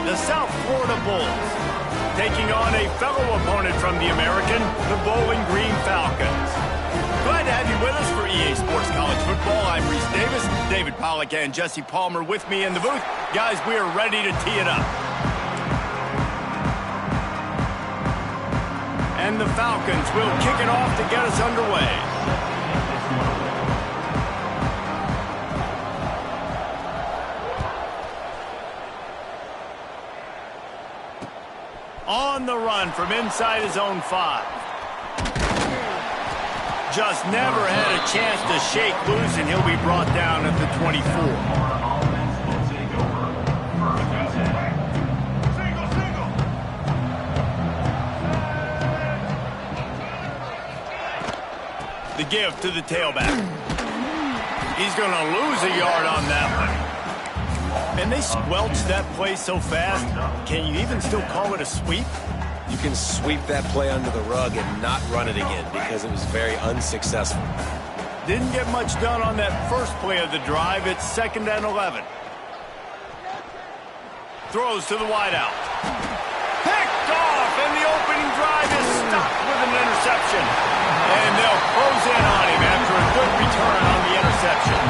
the South Florida Bulls, taking on a fellow opponent from the American, the Bowling Green Falcons. Glad to have you with us for EA Sports College Football. I'm Reese Davis, David Pollack and Jesse Palmer with me in the booth. Guys, we are ready to tee it up. And the Falcons will kick it off to get us underway. On the run from inside his own 5. Just never had a chance to shake loose, and he'll be brought down at the 24. The give to the tailback. He's going to lose a yard on that one. And they squelched that play so fast, can you even still call it a sweep? You can sweep that play under the rug and not run it again because it was very unsuccessful. Didn't get much done on that first play of the drive. It's 2nd and 11. Throws to the wideout. Picked off, and the opening drive is stopped with an interception. And they'll close in on him after a good return on the interception.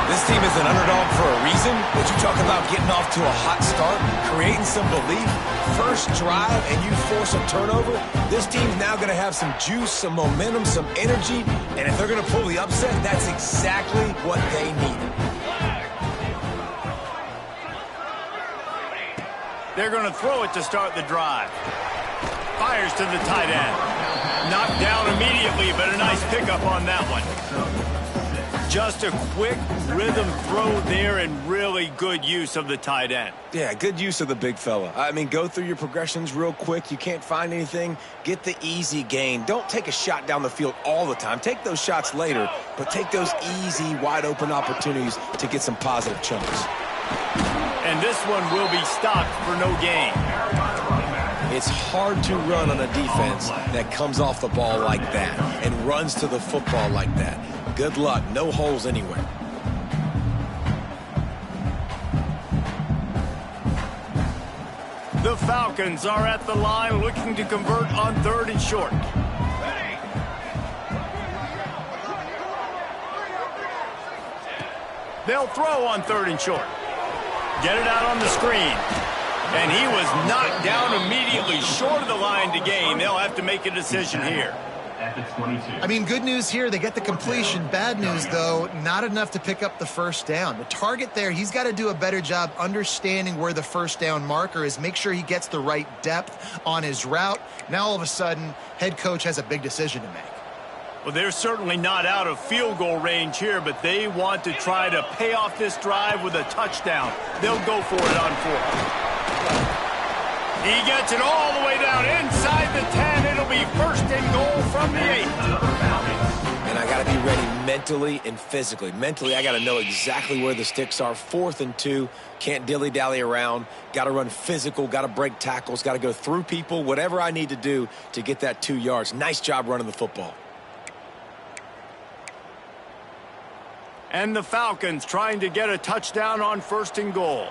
This team is an underdog for a reason. But you talk about getting off to a hot start, creating some belief, first drive, and you force a turnover. This team's now going to have some juice, some momentum, some energy. And if they're going to pull the upset, that's exactly what they needed. They're going to throw it to start the drive. Fires to the tight end. Knocked down immediately, but a nice pickup on that one. Just a quick rhythm throw there and really good use of the tight end. Yeah, good use of the big fella. I mean, go through your progressions real quick. You can't find anything. Get the easy gain. Don't take a shot down the field all the time. Take those shots later, but take those easy, wide-open opportunities to get some positive chunks. And this one will be stopped for no gain. It's hard to run on a defense that comes off the ball like that and runs to the football like that. Good luck. No holes anywhere. The Falcons are at the line looking to convert on 3rd and short. They'll throw on 3rd and short. Get it out on the screen. And he was knocked down immediately short of the line to gain. They'll have to make a decision here. I mean, good news here, they get the completion. Bad news, though, not enough to pick up the first down. The target there, he's got to do a better job understanding where the first down marker is, make sure he gets the right depth on his route. Now, all of a sudden, head coach has a big decision to make. Well, they're certainly not out of field goal range here, but they want to try to pay off this drive with a touchdown. They'll go for it on 4th. He gets it all the way down inside the 10. It'll be 1st and goal from the 8. And I got to be ready mentally and physically. Mentally, I got to know exactly where the sticks are. 4th and 2. Can't dilly-dally around. Got to run physical. Got to break tackles. Got to go through people. Whatever I need to do to get that 2 yards. Nice job running the football. And the Falcons trying to get a touchdown on 1st and goal.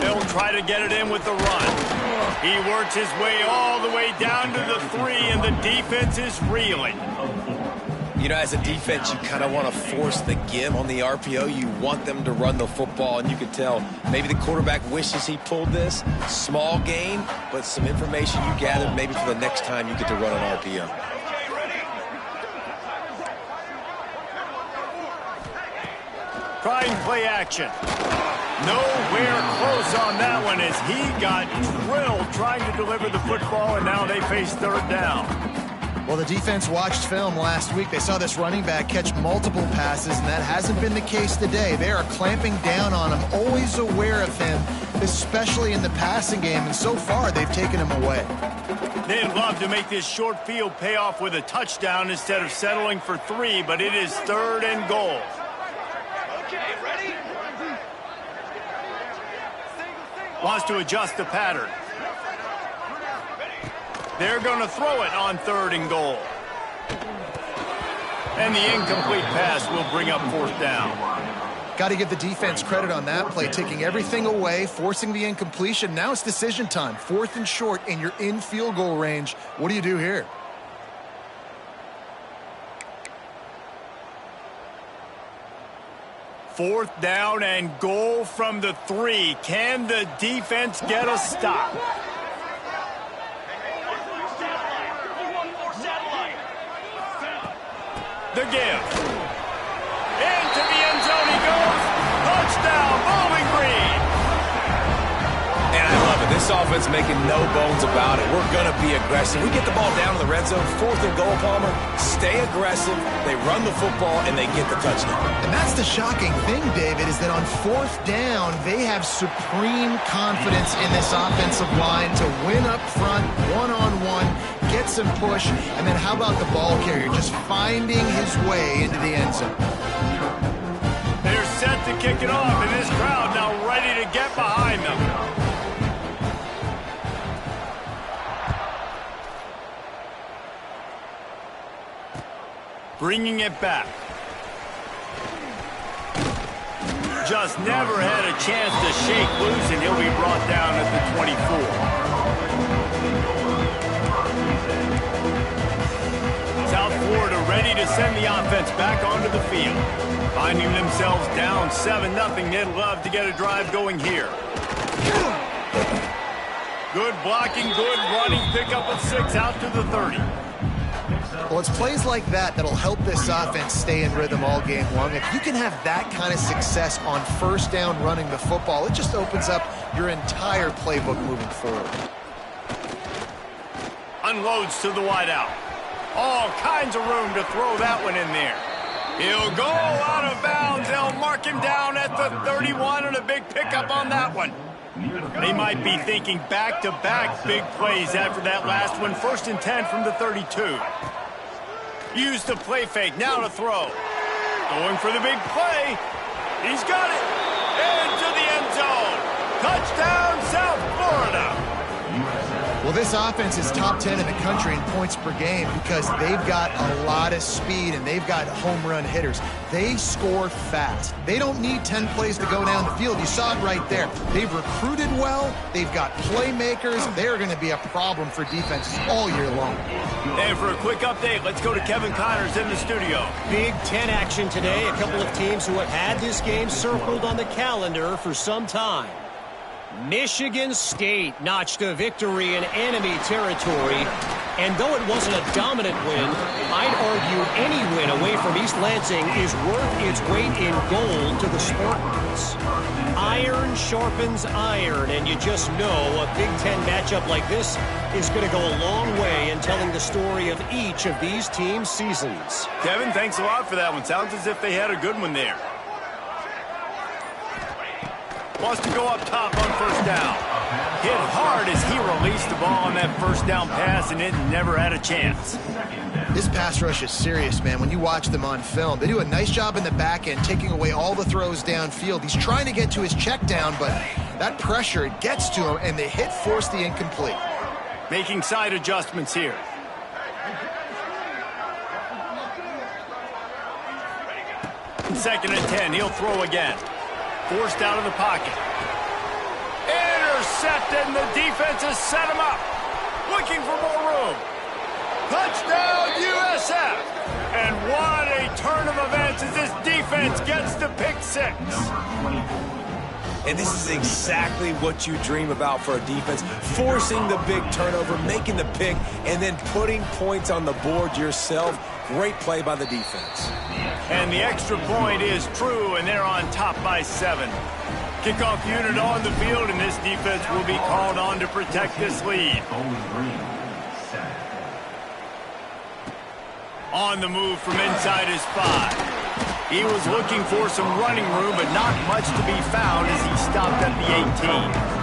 They'll try to get it in with the run. He works his way all the way down to the 3, and the defense is reeling. You know, as a defense, you kind of want to force the give on the RPO. You want them to run the football, and you can tell maybe the quarterback wishes he pulled this. Small gain, but some information you gathered maybe for the next time you get to run an RPO. Trying play action. Nowhere close on that one as he got drilled trying to deliver the football, and now they face 3rd down. Well, the defense watched film last week. They saw this running back catch multiple passes, and that hasn't been the case today. They are clamping down on him, always aware of him, especially in the passing game, and so far they've taken him away. They'd love to make this short field pay off with a touchdown instead of settling for 3, but it is 3rd and goal. Wants to adjust the pattern. They're going to throw it on 3rd and goal. And the incomplete pass will bring up 4th down. Got to give the defense credit on that play, taking everything away, forcing the incompletion. Now it's decision time. 4th and short, and you're in field goal range. What do you do here? Fourth down and goal from the 3. Can the defense get a stop? The give. Into the end zone he goes. Touchdown, Bowling Green. And I love it. This offense making no bones about it. We're going to be aggressive. We get the ball down in the red zone, 4th and goal, Palmer. Stay aggressive. They run the football, and they get the touchdown. And that's the shocking thing, David, is that on 4th down, they have supreme confidence in this offensive line to win up front, one-on-one, get some push, and then how about the ball carrier just finding his way into the end zone? They're set to kick it off, and this crowd now ready to get behind them. Bringing it back. Just never had a chance to shake loose, and he'll be brought down at the 24. South Florida ready to send the offense back onto the field. Finding themselves down 7-0, they'd love to get a drive going here. Good blocking, good running, pick up at 6 out to the 30. Well, it's plays like that that'll help this offense stay in rhythm all game long. If you can have that kind of success on 1st down running the football, it just opens up your entire playbook moving forward. Unloads to the wideout. All kinds of room to throw that one in there. He'll go out of bounds. They'll mark him down at the 31, and a big pickup on that one. They might be thinking back-to-back big plays after that last one. 1st and 10 from the 32. Used the play fake, now to throw. Going for the big play. He's got it. Into the end zone. Touchdown, South Florida. Well, this offense is top 10 in the country in points per game because they've got a lot of speed and they've got home run hitters. They score fast. They don't need 10 plays to go down the field. You saw it right there. They've recruited well. They've got playmakers. They're going to be a problem for defenses all year long. And for a quick update, let's go to Kevin Connors in the studio. Big Ten action today. A couple of teams who have had this game circled on the calendar for some time. Michigan State notched a victory in enemy territory, and though it wasn't a dominant win, I'd argue any win away from East Lansing is worth its weight in gold to the Spartans. Iron sharpens iron, and you just know a Big Ten matchup like this is going to go a long way in telling the story of each of these teams' seasons. Kevin, thanks a lot for that one. Sounds as if they had a good one there. Wants to go up top on 1st down. Hit hard as he released the ball on that 1st down pass, and it never had a chance. This pass rush is serious, man. When you watch them on film, they do a nice job in the back end, taking away all the throws downfield. He's trying to get to his check down, but that pressure, it gets to him, and the hit forced the incomplete. Making side adjustments here. Second and 10, he'll throw again. Forced out of the pocket. Intercepted, and the defense has set him up. Looking for more room. Touchdown, USF. And what a turn of events as this defense gets the pick 6. And this is exactly what you dream about for a defense. Forcing the big turnover, making the pick, and then putting points on the board yourself. Great play by the defense. And the extra point is true, and they're on top by 7. Kickoff unit on the field, and this defense will be called on to protect this lead. On the move from inside his 5. He was looking for some running room, but not much to be found as he stopped at the 18.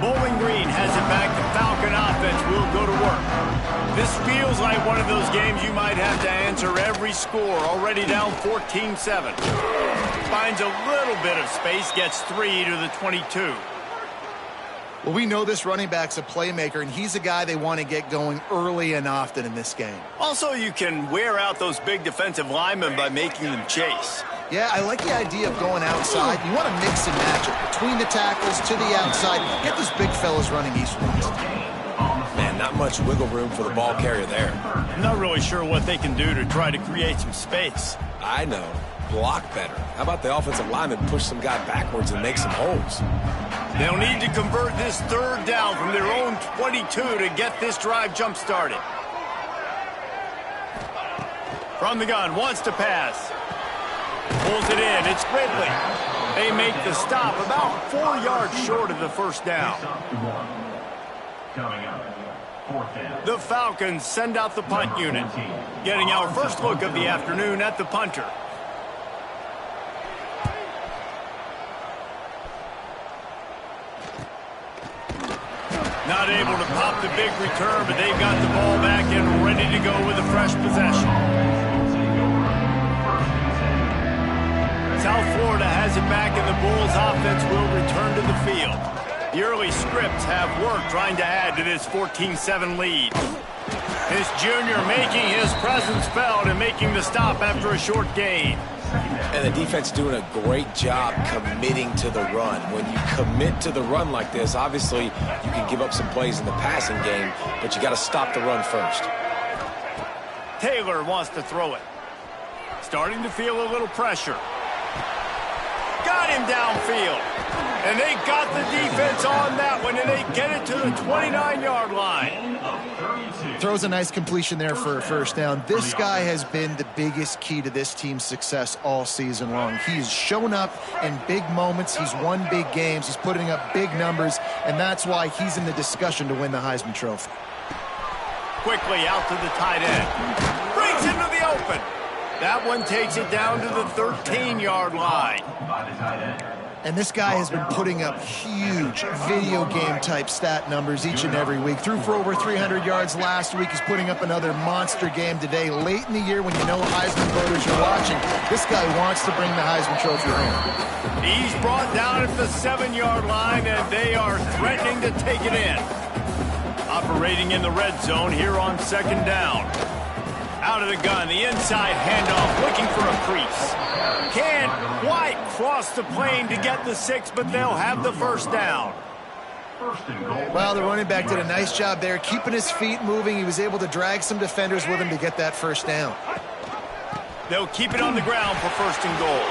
Bowling Green has it back. The Falcon offense will go to work. This feels like one of those games you might have to answer every score. Already down 14-7. Finds a little bit of space, gets 3 to the 22. Well, we know this running back's a playmaker, and he's a guy they want to get going early and often in this game. Also, you can wear out those big defensive linemen by making them chase. Yeah, I like the idea of going outside. You want to mix and match it. Between the tackles, to the outside. Get these big fellas running east and west. Man, not much wiggle room for the ball carrier there. I'm not really sure what they can do to try to create some space. I know. Block better. How about the offensive lineman push some guy backwards and make some holes? They'll need to convert this third down from their own 22 to get this drive jump-started. From the gun, wants to pass. Pulls it in, it's Ridley. They make the stop about 4 yards short of the first down. The Falcons send out the punt unit. Getting our first look of the afternoon at the punter. Not able to pop the big return, but they've got the ball back and ready to go with a fresh possession. South Florida has it back, and the Bulls offense will return to the field. The early scripts have worked trying to add to this 14-7 lead. This junior making his presence felt and making the stop after a short gain. And the defense doing a great job committing to the run. When you commit to the run like this, obviously you can give up some plays in the passing game, but you got to stop the run first. Taylor wants to throw it. Starting to feel a little pressure. Got him downfield. And they got the defense on that one, and they get it to the 29-yard line. Throws a nice completion there for a first down. This guy has been the biggest key to this team's success all season long. He's shown up in big moments. He's won big games. He's putting up big numbers, and that's why he's in the discussion to win the Heisman Trophy. Quickly out to the tight end. Brings him to the open. That one takes it down to the 13-yard line. And this guy has been putting up huge video game-type stat numbers each and every week. Threw for over 300 yards last week. He's putting up another monster game today. Late in the year when you know Heisman voters are watching, this guy wants to bring the Heisman Trophy home. He's brought down at the 7-yard line, and they are threatening to take it in. Operating in the red zone here on second down. Out of the gun, the inside handoff, looking for a crease. Can't quite cross the plane to get the 6, but they'll have the first down. Well, the running back did a nice job there, keeping his feet moving. He was able to drag some defenders with him to get that first down. They'll keep it on the ground for first and goal.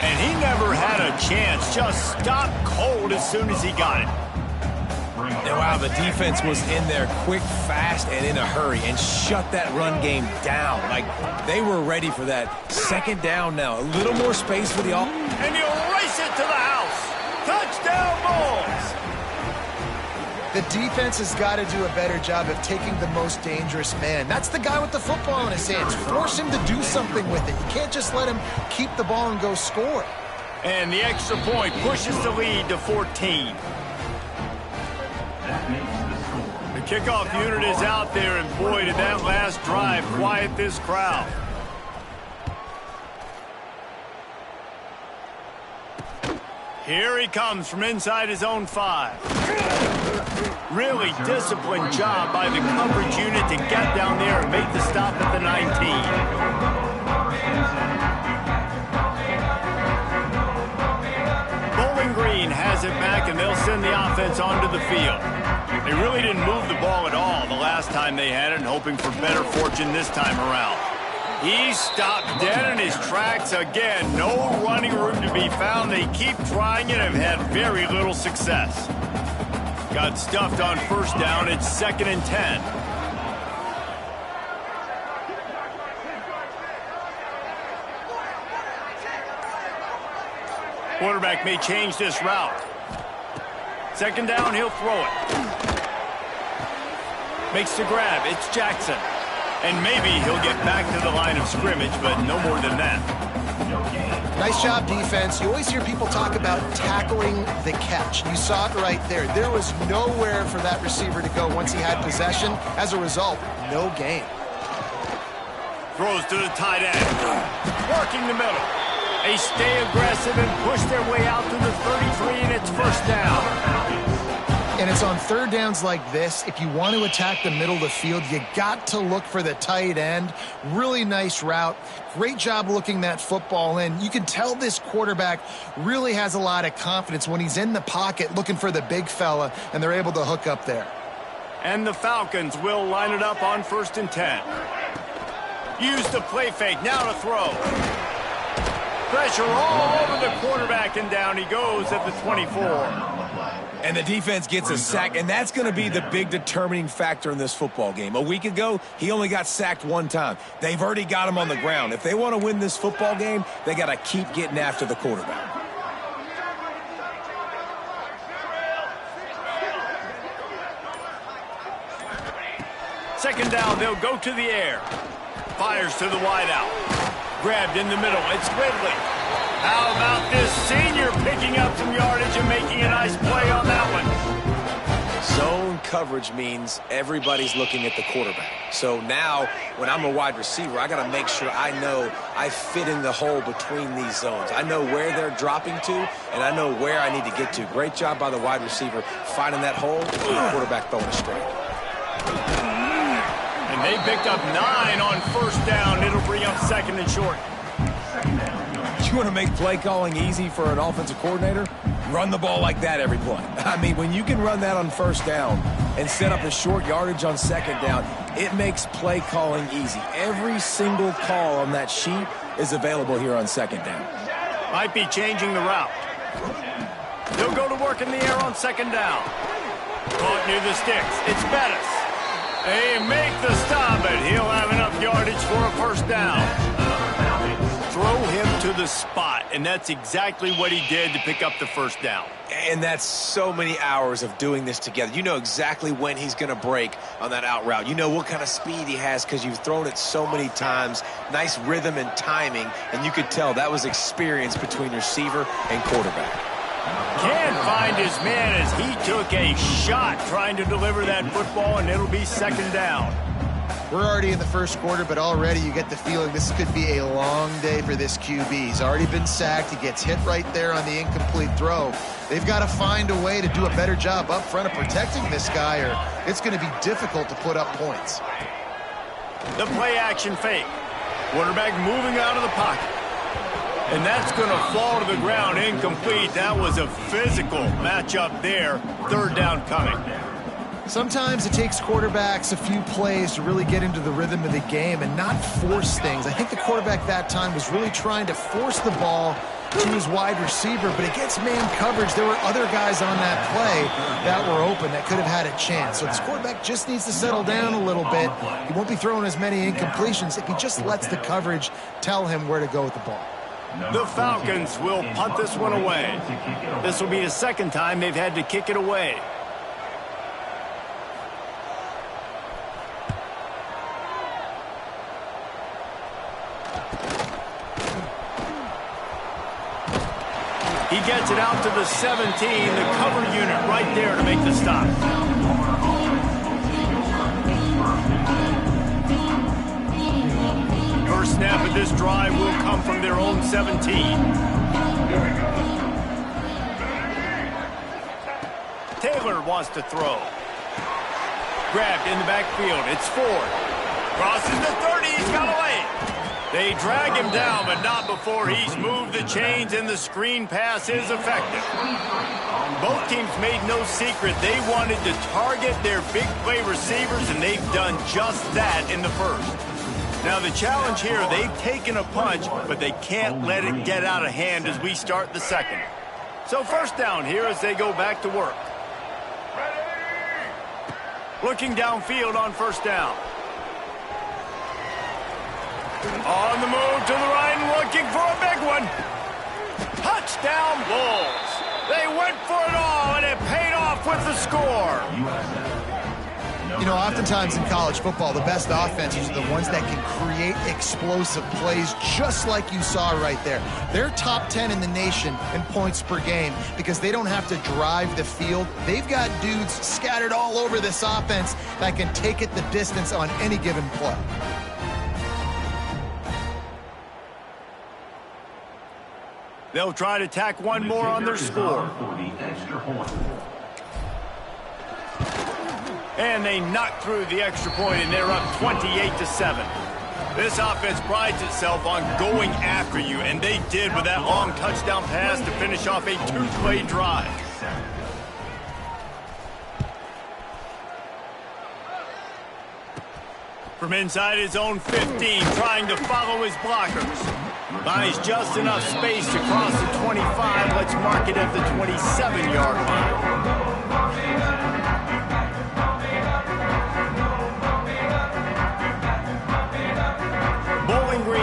And he never had a chance, just stopped cold as soon as he got it. And wow, the defense was in there quick, fast, and in a hurry and shut that run game down. Like, they were ready for that. Second down now. A little more space for the offense. And he'll race it to the house. Touchdown, Bulls. The defense has got to do a better job of taking the most dangerous man. That's the guy with the football in his hands. Force him to do something with it. You can't just let him keep the ball and go score. And the extra point pushes the lead to 14. The kickoff unit is out there, and boy, did that last drive quiet this crowd. Here he comes from inside his own 5. Really disciplined job by the coverage unit to get down there and make the stop at the 19. Green has it back, and they'll send the offense onto the field. They really didn't move the ball at all the last time they had it, and hoping for better fortune this time around. He stopped dead in his tracks again. No running room to be found. They keep trying it and have had very little success. Got stuffed on first down. It's 2nd and 10. Quarterback may change this route. 2nd down, he'll throw it. Makes the grab, it's Jackson. And maybe he'll get back to the line of scrimmage, but no more than that. Nice job, defense. You always hear people talk about tackling the catch. You saw it right there. There was nowhere for that receiver to go once he had possession. As a result, no gain. Throws to the tight end. Working the middle. They stay aggressive and push their way out to the 33, and it's first down. And it's on third downs like this. If you want to attack the middle of the field, you got to look for the tight end. Really nice route. Great job looking that football in. You can tell this quarterback really has a lot of confidence when he's in the pocket looking for the big fella, and they're able to hook up there. And the Falcons will line it up on 1st and 10. Use the play fake. Now to throw. Pressure all over the quarterback, and down he goes at the 24. And the defense gets a sack, and that's going to be the big determining factor in this football game. A week ago, he only got sacked one time. They've already got him on the ground. If they want to win this football game, they got to keep getting after the quarterback. Second down, they'll go to the air. Fires to the wideout. Grabbed in the middle. It's Ridley. How about this senior picking up some yardage and making a nice play on that one? Zone coverage means everybody's looking at the quarterback. So now, when I'm a wide receiver, I got to make sure I know I fit in the hole between these zones. I know where they're dropping to, and I know where I need to get to. Great job by the wide receiver finding that hole, and the quarterback throwing it straight. And they picked up 9 on 1st down. It'll bring up 2nd and short. You want to make play calling easy for an offensive coordinator? Run the ball like that every play. I mean, when you can run that on 1st down and set up a short yardage on 2nd down, it makes play calling easy. Every single call on that sheet is available here on 2nd down. Might be changing the route. They'll go to work in the air on 2nd down. Caught near the sticks. It's Bettis. They make the stop, but he'll have enough yardage for a 1st down. Throw him to the spot, and that's exactly what he did to pick up the 1st down. And that's so many hours of doing this together. You know exactly when he's going to break on that out route. You know what kind of speed he has because you've thrown it so many times. Nice rhythm and timing, and you could tell that was experience between receiver and quarterback. Can't find his man as he took a shot trying to deliver that football, and it'll be 2nd down. We're already in the 1st quarter, but already you get the feeling this could be a long day for this QB. He's already been sacked. He gets hit right there on the incomplete throw. They've got to find a way to do a better job up front of protecting this guy, or it's going to be difficult to put up points. The play action fake. Quarterback moving out of the pocket. And that's going to fall to the ground incomplete. That was a physical matchup there. 3rd down coming. Sometimes it takes quarterbacks a few plays to really get into the rhythm of the game and not force things. I think the quarterback that time was really trying to force the ball to his wide receiver, but against man coverage, there were other guys on that play that were open that could have had a chance. So this quarterback just needs to settle down a little bit. He won't be throwing as many incompletions if he just lets the coverage tell him where to go with the ball. The Falcons will punt this one away. This will be the 2nd time they've had to kick it away. He gets it out to the 17, the cover unit right there to make the stop. First snap of this drive will come from their own 17. Taylor wants to throw. Grabbed in the backfield. It's Ford. Crosses the 30. He's got away. They drag him down, but not before he's moved the chains, and the screen pass is effective. Both teams made no secret they wanted to target their big play receivers, and they've done just that in the 1st. Now the challenge here, they've taken a punch, but they can't let it get out of hand as we start the 2nd. So 1st down here as they go back to work. Looking downfield on 1st down. On the move to the right and looking for a big one. Touchdown Bulls. They went for it all, and it paid off with the score. You know, oftentimes in college football, the best offenses are the ones that can create explosive plays just like you saw right there. They're top 10 in the nation in points per game because they don't have to drive the field. They've got dudes scattered all over this offense that can take it the distance on any given play. They'll try to tack one more on their score. And they knock through the extra point, and they're up 28-7. This offense prides itself on going after you, and they did with that long touchdown pass to finish off a two-play drive. From inside his own 15, trying to follow his blockers. Buys just enough space to cross the 25. Let's mark it at the 27-yard line.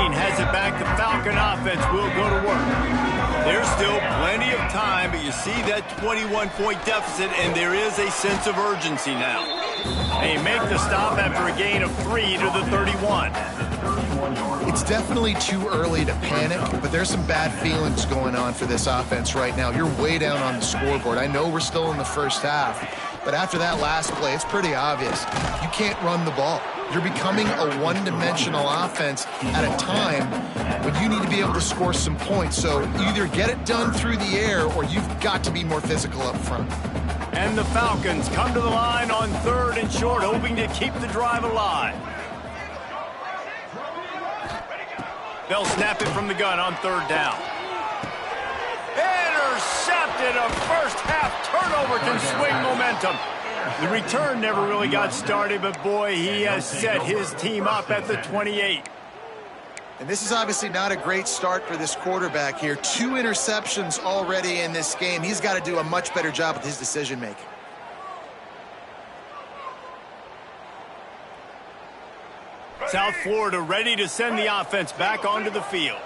Has it back. The Falcon offense will go to work. There's still plenty of time, but you see that 21-point deficit, and there is a sense of urgency now. They make the stop after a gain of 3 to the 31. It's definitely too early to panic, but there's some bad feelings going on for this offense right now. You're way down on the scoreboard. I know we're still in the first half, but after that last play, it's pretty obvious. You can't run the ball. You're becoming a one-dimensional offense at a time when you need to be able to score some points. So you either get it done through the air or you've got to be more physical up front. And the Falcons come to the line on 3rd and short, hoping to keep the drive alive. They'll snap it from the gun on 3rd down. Intercepted. A first-half turnover can swing momentum. The return never really got started, but boy, he has set his team up at the 28. And this is obviously not a great start for this quarterback here. 2 interceptions already in this game. He's got to do a much better job with his decision-making. South Florida ready to send the offense back onto the field.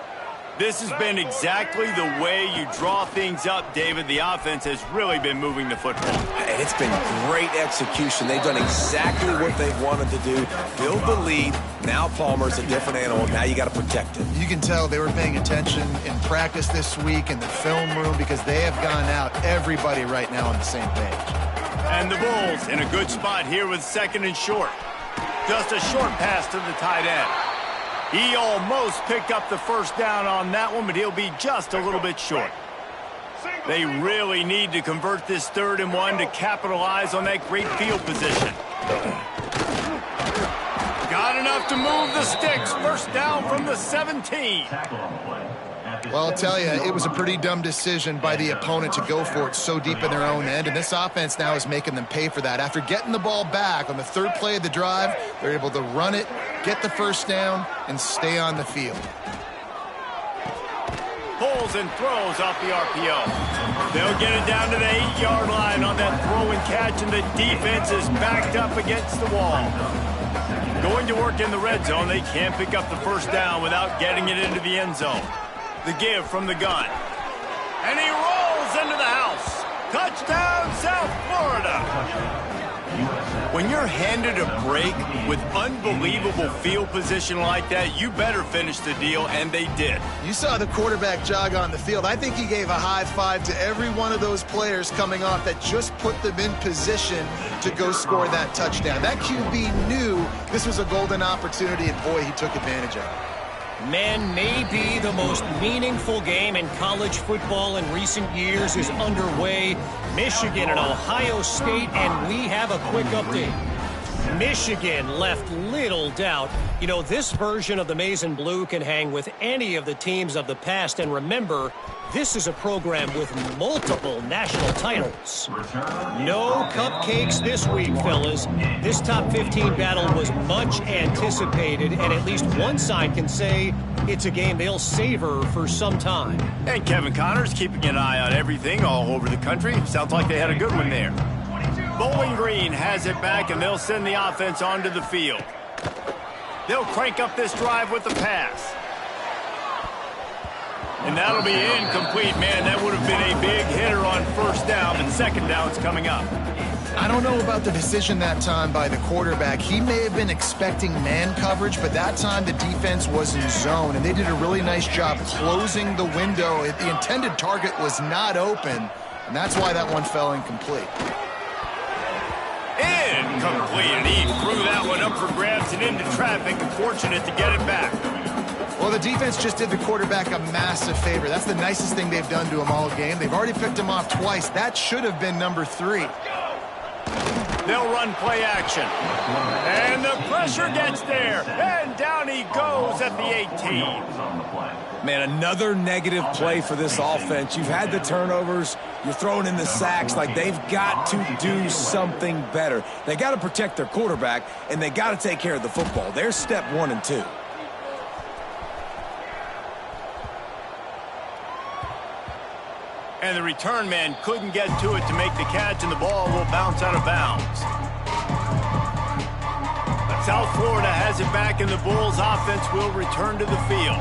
This has been exactly the way you draw things up, David. The offense has really been moving the football. And it's been great execution. They've done exactly what they've wanted to do. Build the lead. Now Palmer's a different animal. Now you got to protect it. You can tell they were paying attention in practice this week in the film room because they have gone out, everybody right now on the same page. And the Bulls in a good spot here with 2nd and short. Just a short pass to the tight end. He almost picked up the first down on that one, but he'll be just a little bit short. They really need to convert this 3rd and 1 to capitalize on that great field position. Got enough to move the sticks. First down from the 17. Well, I'll tell you, it was a pretty dumb decision by the opponent to go for it so deep in their own end, and this offense now is making them pay for that. After getting the ball back on the 3rd play of the drive, they're able to run it, get the first down, and stay on the field. Pulls and throws off the RPO. They'll get it down to the 8-yard line on that throw and catch, and the defense is backed up against the wall. Going to work in the red zone, they can't pick up the first down without getting it into the end zone. The give from the gun. And he rolls into the house. Touchdown, South Florida. When you're handed a break with unbelievable field position like that, you better finish the deal, and they did. You saw the quarterback jog on the field. I think he gave a high five to every one of those players coming off that just put them in position to go score that touchdown. That QB knew this was a golden opportunity, and boy, he took advantage of it. Man, maybe the most meaningful game in college football in recent years is underway. Michigan and Ohio State, and we have a quick update. Michigan left little doubt. You know, this version of the Maize and Blue can hang with any of the teams of the past. And remember, this is a program with multiple national titles. No cupcakes this week, fellas. This top 15 battle was much anticipated, and at least one side can say it's a game they'll savor for some time. And Kevin Connors keeping an eye on everything all over the country. Sounds like they had a good one there. Bowling Green has it back, and they'll send the offense onto the field. They'll crank up this drive with the pass. And that'll be incomplete. Man, that would have been a big hitter on first down, but second down's coming up. I don't know about the decision that time by the quarterback. He may have been expecting man coverage, but that time the defense was in zone, and they did a really nice job closing the window. The intended target was not open, and that's why that one fell incomplete. Incomplete, and he threw that one up for grabs and into traffic, and fortunate to get it back. Well, the defense just did the quarterback a massive favor. That's the nicest thing they've done to him all game. They've already picked him off twice. That should have been number 3. They'll run play action. And the pressure gets there. And down he goes at the 18. Man, another negative play for this offense. You've had the turnovers. You're throwing in the sacks. Like, they've got to do something better. They got to protect their quarterback, and they got to take care of the football. There's step 1 and 2. And the return man couldn't get to it to make the catch, and the ball will bounce out of bounds. South Florida has it back, and the Bulls offense will return to the field.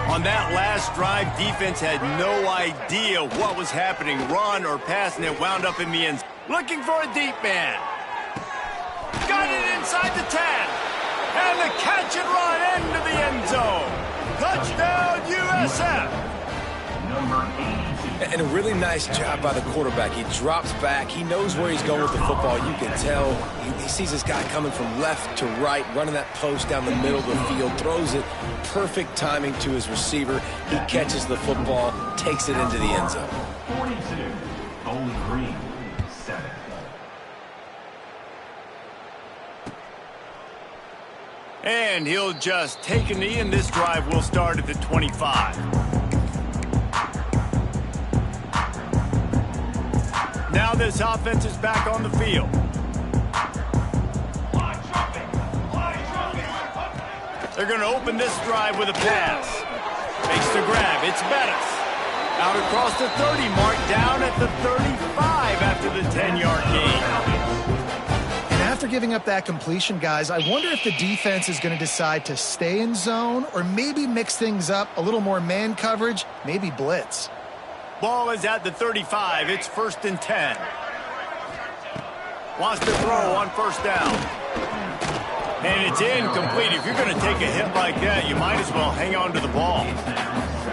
On that last drive, defense had no idea what was happening, run or pass, and it wound up in the end. Looking for a deep man. Got it inside the 10. And the catch and run into the end zone. Touchdown, USF. And a really nice job by the quarterback. He drops back. He knows where he's going with the football. You can tell he sees this guy coming from left to right, running that post down the middle of the field, throws it, perfect timing to his receiver. He catches the football, takes it into the end zone. 42, Bowling Green, 7. And he'll just take a knee, and this drive will start at the 25. Now this offense is back on the field. They're going to open this drive with a pass. Makes the grab. It's Bettis. Out across the 30 mark, down at the 35 after the 10-yard gain. And after giving up that completion, guys, I wonder if the defense is going to decide to stay in zone or maybe mix things up, a little more man coverage, maybe blitz. Ball is at the 35. It's 1st and 10. Wants to throw on 1st down. And it's incomplete. If you're going to take a hit like that, you might as well hang on to the ball.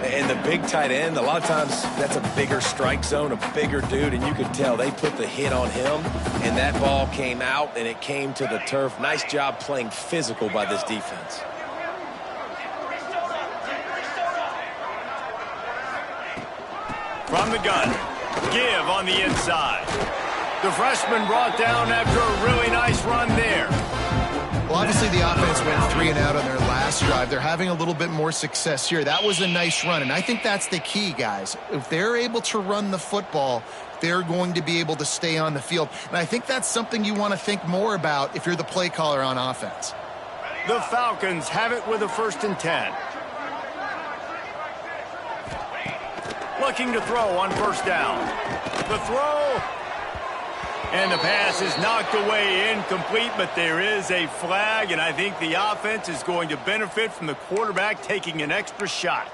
And the big tight end, a lot of times that's a bigger strike zone, a bigger dude, and you could tell they put the hit on him, and that ball came out, and it came to the turf. Nice job playing physical by this defense. From the gun, give on the inside. The freshman brought down after a really nice run there. Well, obviously the offense went 3 and out on their last drive. They're having a little bit more success here. That was a nice run, and I think that's the key, guys. If they're able to run the football, they're going to be able to stay on the field. And I think that's something you want to think more about if you're the play caller on offense. The Falcons have it with a 1st and 10. Looking to throw on 1st down. The throw. And the pass is knocked away, incomplete, but there is a flag, and I think the offense is going to benefit from the quarterback taking an extra shot.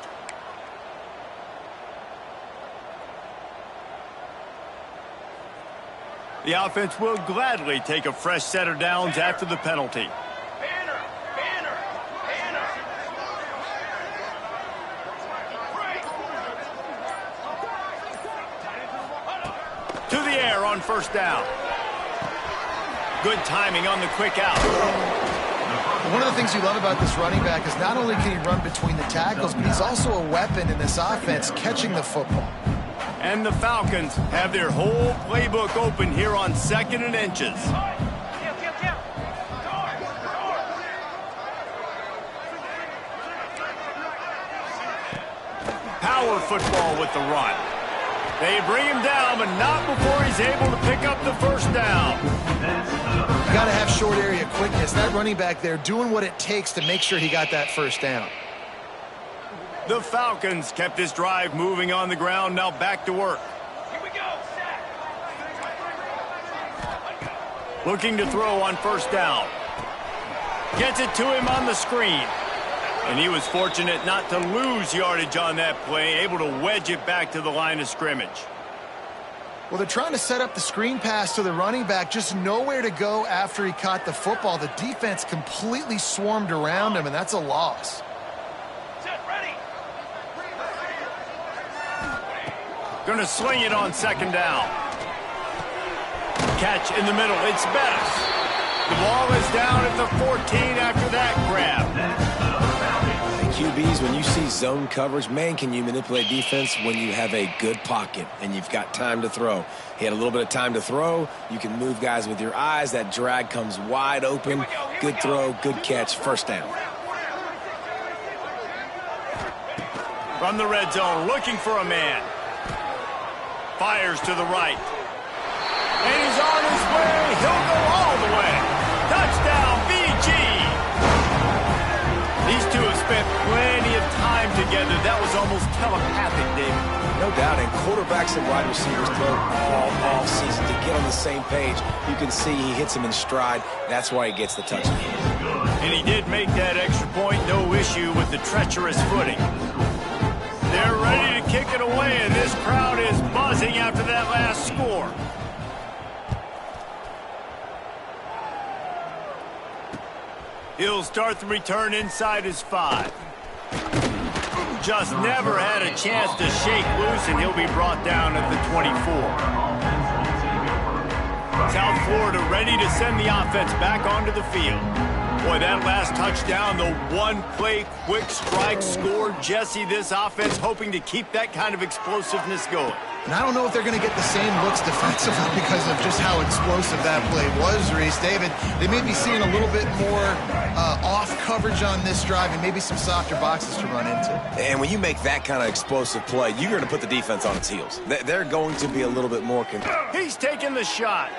The offense will gladly take a fresh set of downs after the penalty. To the air on 1st down. Good timing on the quick out. One of the things you love about this running back is not only can he run between the tackles, but he's also a weapon in this offense catching the football. And the Falcons have their whole playbook open here on 2nd and inches. Power football with the run. They bring him down, but not before he's able to pick up the 1st down. You got to have short area quickness. That running back there doing what it takes to make sure he got that 1st down. The Falcons kept this drive moving on the ground. Now back to work. Here we go. Looking to throw on 1st down. Gets it to him on the screen. And he was fortunate not to lose yardage on that play, able to wedge it back to the line of scrimmage. Well, they're trying to set up the screen pass to the running back, just nowhere to go after he caught the football. The defense completely swarmed around him, and that's a loss. Going to sling it on 2nd down. Catch in the middle. It's Bettis. The ball is down at the 14 after that grab. QBs when you see zone coverage, man, can you manipulate defense when you have a good pocket and you've got time to throw. He had a little bit of time to throw. You can move guys with your eyes. That drag comes wide open. Good throw, good catch, first down. From the red zone, looking for a man. Fires to the right. And he's on his way. He'll go all the way. Touchdown, BG. These two have spent plenty of time together. That was almost telepathic, David. No doubt, and quarterbacks and wide receivers throw all season to get on the same page. You can see he hits him in stride. That's why he gets the touchdown. And he did make that extra point. No issue with the treacherous footing. They're ready to kick it away, and this crowd is buzzing after that last score. He'll start the return inside his 5. Just never had a chance to shake loose, and he'll be brought down at the 24. South Florida ready to send the offense back onto the field. Boy, that last touchdown, the one-play quick strike scored. Jesse, this offense hoping to keep that kind of explosiveness going. And I don't know if they're going to get the same looks defensively because of just how explosive that play was, Reese. David, they may be seeing a little bit more off coverage on this drive and maybe some softer boxes to run into. And when you make that kind of explosive play, you're going to put the defense on its heels. They're going to be a little bit more... He's taking the shot.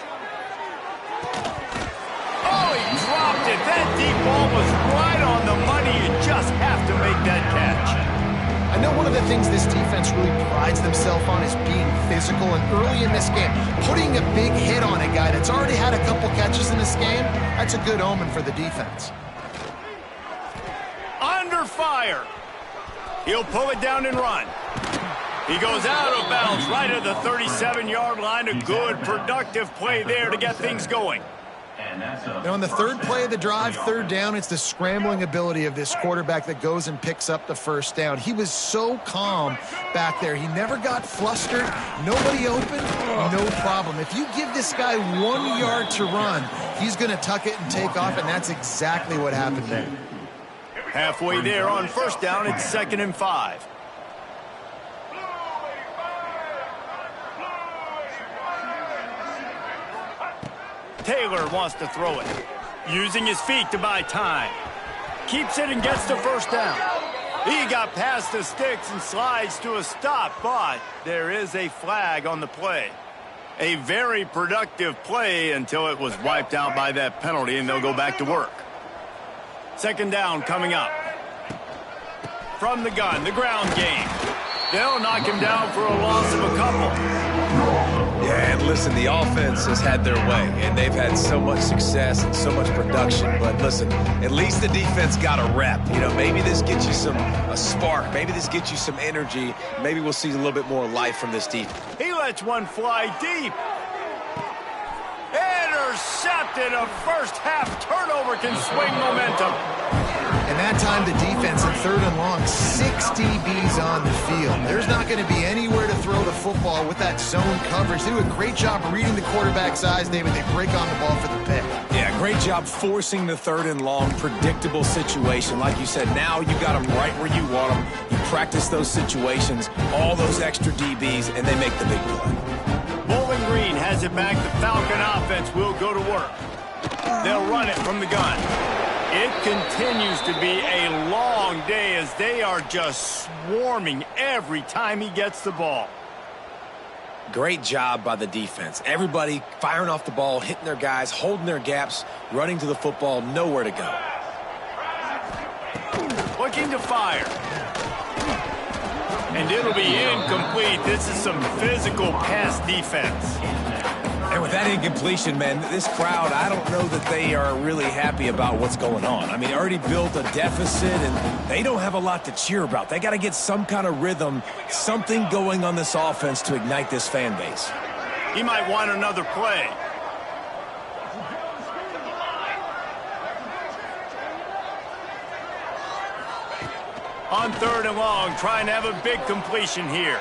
Oh, he dropped it. That deep ball was right on the money. You just have to make that catch. I know one of the things this defense really prides themselves on is being physical, and early in this game, putting a big hit on a guy that's already had a couple catches in this game, that's a good omen for the defense. Under fire. He'll pull it down and run. He goes out of bounds right at the 37-yard line. A good, productive play there to get things going. Now, on the third play of the drive, third down, it's the scrambling ability of this quarterback that goes and picks up the first down. He was so calm back there. He never got flustered. Nobody open, no problem. If you give this guy 1 yard to run, he's going to tuck it and take off, and that's exactly what happened there. Halfway there on first down, it's 2nd and 5. Taylor wants to throw it. Using his feet to buy time. Keeps it and gets the first down. He got past the sticks and slides to a stop, but there is a flag on the play. A very productive play until it was wiped out by that penalty, and they'll go back to work. 2nd down coming up. From the gun, the ground game. They'll knock him down for a loss of a couple. Yeah, and listen, the offense has had their way, and they've had so much success and so much production. But listen, at least the defense got a rep. You know, maybe this gets you a spark. Maybe this gets you some energy. Maybe we'll see a little bit more life from this defense. He lets one fly deep. Intercepted. A first-half turnover can swing momentum. And that time the defense in 3rd and long, 6 DBs on the field. There's not going to be anywhere to throw the football with that zone coverage. They do a great job reading the quarterback's eyes, David. They break on the ball for the pick. Yeah, great job forcing the 3rd and long, predictable situation. Like you said, now you got them right where you want them. You practice those situations, all those extra DBs, and they make the big play. Bowling Green has it back. The Falcon offense will go to work. They'll run it from the gun. It continues to be a long day as they are just swarming every time he gets the ball. Great job by the defense. Everybody firing off the ball, hitting their guys, holding their gaps, running to the football, nowhere to go. Looking to fire. And it'll be incomplete. This is some physical pass defense. And with that incompletion, man, this crowd, I don't know that they are really happy about what's going on. I mean, they already built a deficit, and they don't have a lot to cheer about. They got to get some kind of rhythm, something going on this offense to ignite this fan base. He might want another play. On 3rd and long, trying to have a big completion here.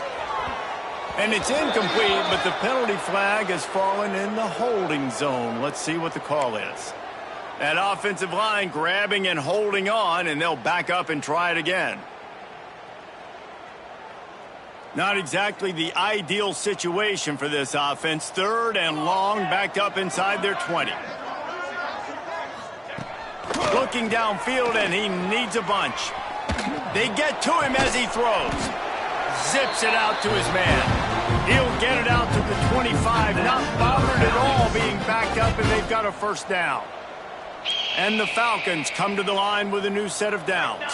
And it's incomplete, but the penalty flag has fallen in the holding zone. Let's see what the call is. That offensive line grabbing and holding on, and they'll back up and try it again. Not exactly the ideal situation for this offense. 3rd and long, backed up inside their 20. Looking downfield, and he needs a bunch. They get to him as he throws. Zips it out to his man. He'll get it out to the 25, not bothered at all being backed up, and they've got a first down. And the Falcons come to the line with a new set of downs.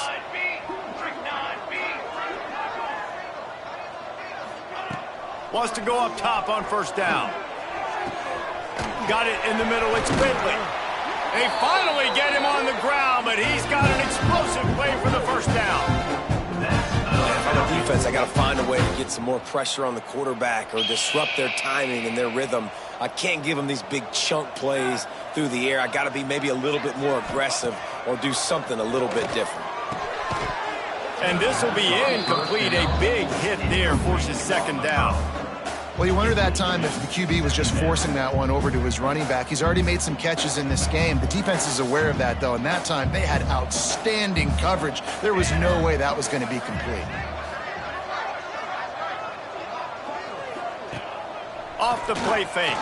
Wants to go up top on first down. Got it in the middle. It's Ridley. They finally get him on the ground, but he's got an explosive play for the first down. If I'm a defense, I got to find a way to get some more pressure on the quarterback or disrupt their timing and their rhythm. I can't give them these big chunk plays through the air. I got to be maybe a little bit more aggressive or do something a little bit different. And this will be incomplete. A big hit there forces second down. Well, you wonder that time if the QB was just forcing that one over to his running back. He's already made some catches in this game. The defense is aware of that, though, and that time they had outstanding coverage. There was no way that was going to be complete. Off the play fake.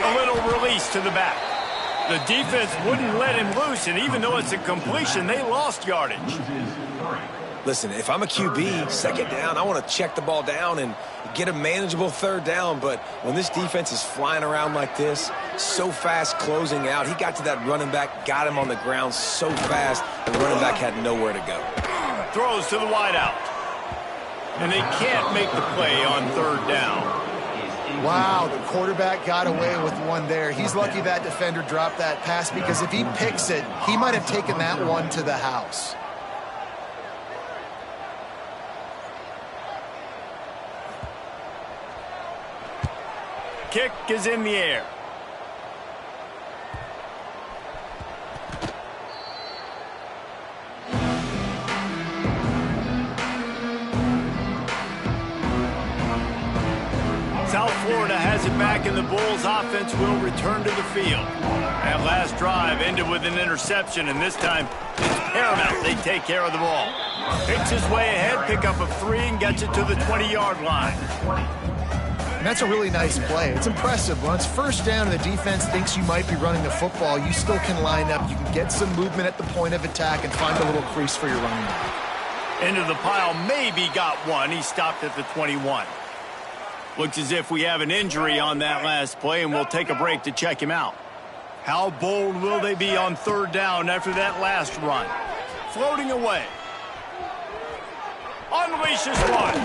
A little release to the back. The defense wouldn't let him loose, and even though it's a completion, they lost yardage. Listen, if I'm a QB, second down, I want to check the ball down and get a manageable third down. But when this defense is flying around like this, so fast closing out, he got to that running back, got him on the ground so fast, the running back had nowhere to go. Throws to the wideout. And they can't make the play on third down. Wow, the quarterback got away with one there. He's lucky that defender dropped that pass, because if he picks it, he might have taken that one to the house. Kick is in the air. South Florida has it back, and the Bulls offense will return to the field. That last drive ended with an interception, and this time it's paramount they take care of the ball. Picks his way ahead, pick up of 3, and gets it to the 20-yard line. And that's a really nice play. It's impressive. Once first down and the defense thinks you might be running the football, you still can line up. You can get some movement at the point of attack and find a little crease for your running back. Into the pile, maybe got one. He stopped at the 21. Looks as if we have an injury on that last play, and we'll take a break to check him out. How bold will they be on third down after that last run? Floating away. Unleashes one.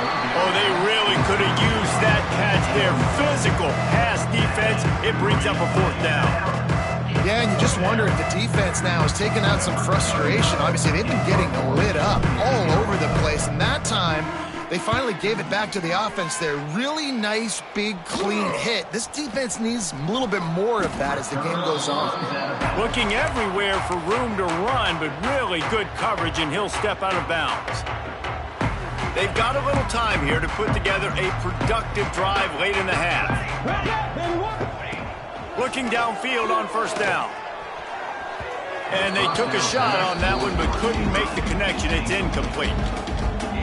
Oh, they really could have used that catch there. Physical pass defense. It brings up a fourth down. Yeah, and you just wonder if the defense now is taking out some frustration. Obviously, they've been getting lit up all over the place, and that time they finally gave it back to the offense there. Really nice, big, clean hit. This defense needs a little bit more of that as the game goes on. Looking everywhere for room to run, but really good coverage, and he'll step out of bounds. They've got a little time here to put together a productive drive late in the half. Looking downfield on first down. And they took a shot on that one, but couldn't make the connection. It's incomplete.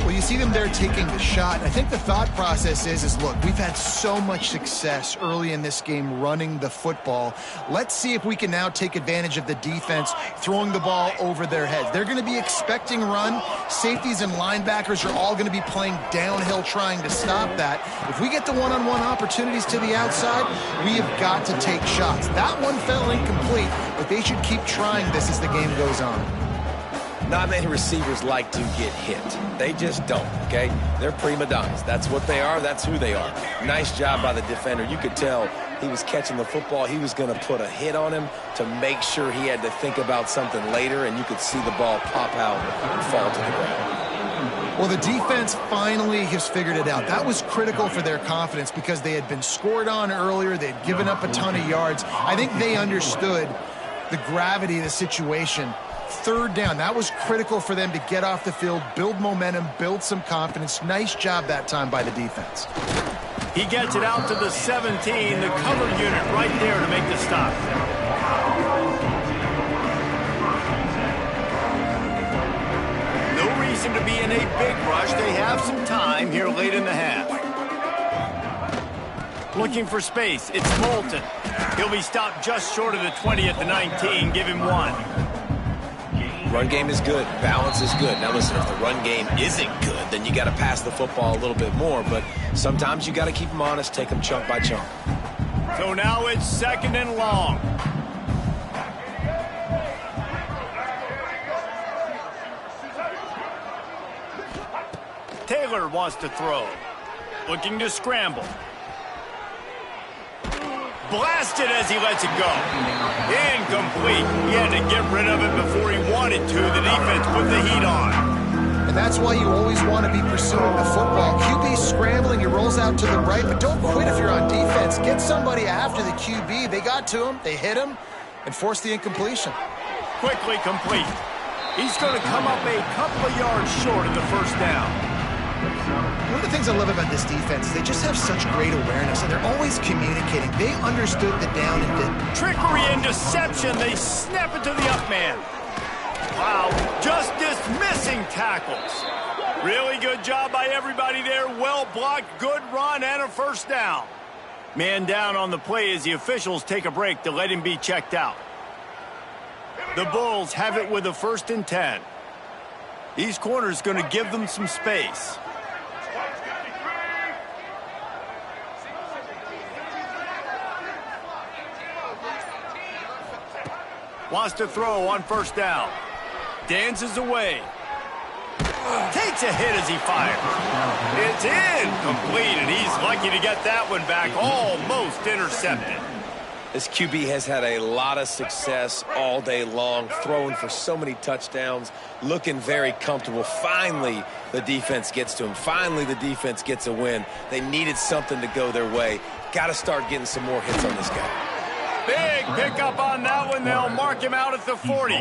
Well, you see them there taking the shot. I think the thought process is look, we've had so much success early in this game running the football. Let's see if we can now take advantage of the defense throwing the ball over their heads. They're going to be expecting run. Safeties and linebackers are all going to be playing downhill trying to stop that. If we get the one-on-one opportunities to the outside, we have got to take shots. That one fell incomplete, but they should keep trying this as the game goes on. Not many receivers like to get hit. They just don't, okay? They're prima donnas. That's what they are. That's who they are. Nice job by the defender. You could tell he was catching the football. He was going to put a hit on him to make sure he had to think about something later, and you could see the ball pop out and fall to the ground. Well, the defense finally has figured it out. That was critical for their confidence because they had been scored on earlier. They had given up a ton of yards. I think they understood the gravity of the situation. Third down, that was critical for them to get off the field, build momentum, build some confidence. Nice job that time by the defense. He gets it out to the 17, the cover unit right there to make the stop. No reason reason to be in a big rush. They have some time here late in the half. Looking for space. It's Moulton. He'll be stopped just short of the 20 at the 19. Give him 1. Run game is good. Balance is good. Now listen, if the run game isn't good, then you got to pass the football a little bit more. But sometimes you got to keep them honest, take them chunk by chunk. So now it's 2nd and long. Taylor wants to throw. Looking to scramble. Blasted as he lets it go. Incomplete. He had to get rid of it before he wanted to. The defense put the heat on. And that's why you always want to be pursuing the football. QB scrambling, he rolls out to the right, but don't quit if you're on defense. Get somebody after the QB. They got to him, they hit him, and forced the incompletion. Quickly complete. He's going to come up a couple of yards short in the first down. One of the things I love about this defense is they just have such great awareness, and they're always communicating. They understood the down and did. Trickery and deception. They snap it to the up man. Wow, just dismissing tackles. Really good job by everybody there. Well blocked, good run, and a first down. Man down on the play as the officials take a break to let him be checked out. The Bulls have it with a 1st and 10. These corners going to give them some space. Wants to throw on 1st down. Dances away. Takes a hit as he fires. It's incomplete, and he's lucky to get that one back. Almost intercepted. This QB has had a lot of success all day long, throwing for so many touchdowns, looking very comfortable. Finally, the defense gets to him. Finally, the defense gets a win. They needed something to go their way. Got to start getting some more hits on this guy. Big pickup on that one. They'll mark him out at the 40.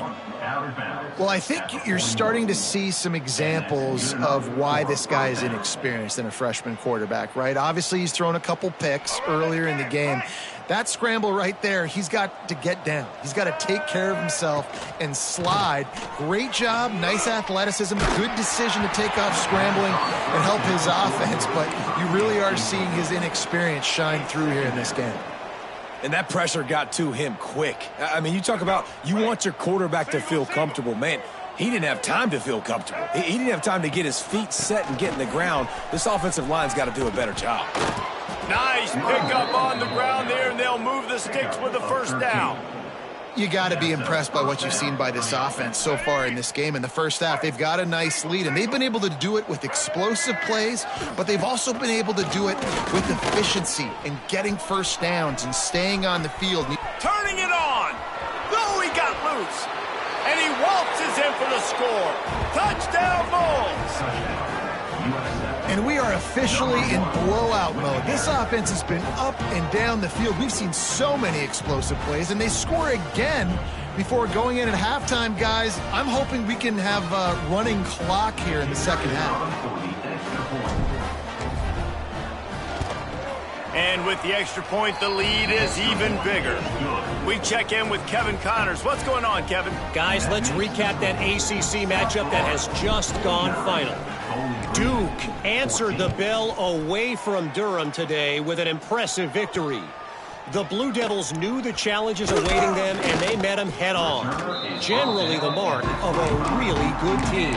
Well, I think you're starting to see some examples of why this guy is inexperienced in a freshman quarterback, right? Obviously, he's thrown a couple picks earlier in the game. That scramble right there, he's got to get down. He's got to take care of himself and slide. Great job, nice athleticism, good decision to take off scrambling and help his offense, but you really are seeing his inexperience shine through here in this game. And that pressure got to him quick. I mean, you talk about you want your quarterback to feel comfortable. Man, he didn't have time to feel comfortable. He didn't have time to get his feet set and get in the ground. This offensive line's got to do a better job. Nice pickup on the ground there, and they'll move the sticks with the 1st down. You got to be impressed by what you've seen by this offense so far in this game. In the first half, they've got a nice lead, and they've been able to do it with explosive plays, but they've also been able to do it with efficiency and getting first downs and staying on the field. Turning it on. Oh, he got loose. And he waltzes in for the score. Touchdown, Bulls. And we are officially in blowout mode. This offense has been up and down the field. We've seen so many explosive plays, and they score again before going in at halftime, guys. I'm hoping we can have a running clock here in the second half. And with the extra point, the lead is even bigger. We check in with Kevin Connors. What's going on, Kevin? Guys, let's recap that ACC matchup that has just gone final. Duke answered the bell away from Durham today with an impressive victory. The Blue Devils knew the challenges awaiting them, and they met them head-on. Generally the mark of a really good team.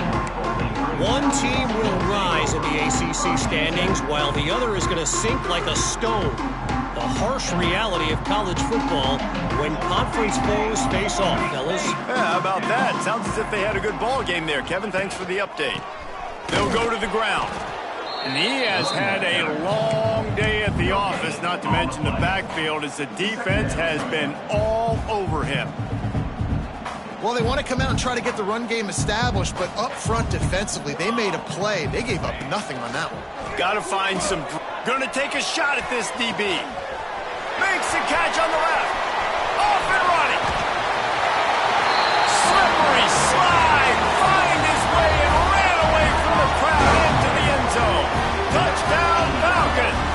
One team will rise in the ACC standings, while the other is going to sink like a stone. The harsh reality of college football when conference foes face off, fellas. Yeah, how about that? Sounds as if they had a good ball game there, Kevin. Thanks for the update. They'll go to the ground. And he has had a long day at the office, not to mention the backfield, as the defense has been all over him. Well, they want to come out and try to get the run game established, but up front defensively, they made a play. They gave up nothing on that one. Got to find some... Going to take a shot at this DB. Makes the catch on the left. Off and running. Slippery slide. Find his way and ran away from the crowd into the end zone. Touchdown, Falcons.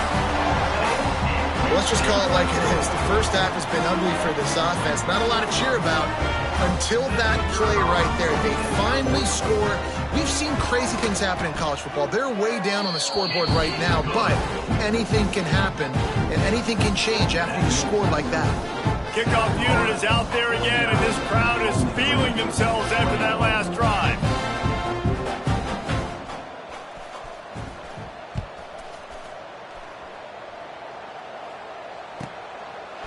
Let's just call it like it is. The first half half has been ugly for this offense. Not a lot to cheer about until that play right there. They finally score. We've seen crazy things happen in college football. They're way down on the scoreboard right now, but anything can happen, and anything can change after you score like that. Kickoff unit is out there again, and this crowd is feeling themselves after that last drive.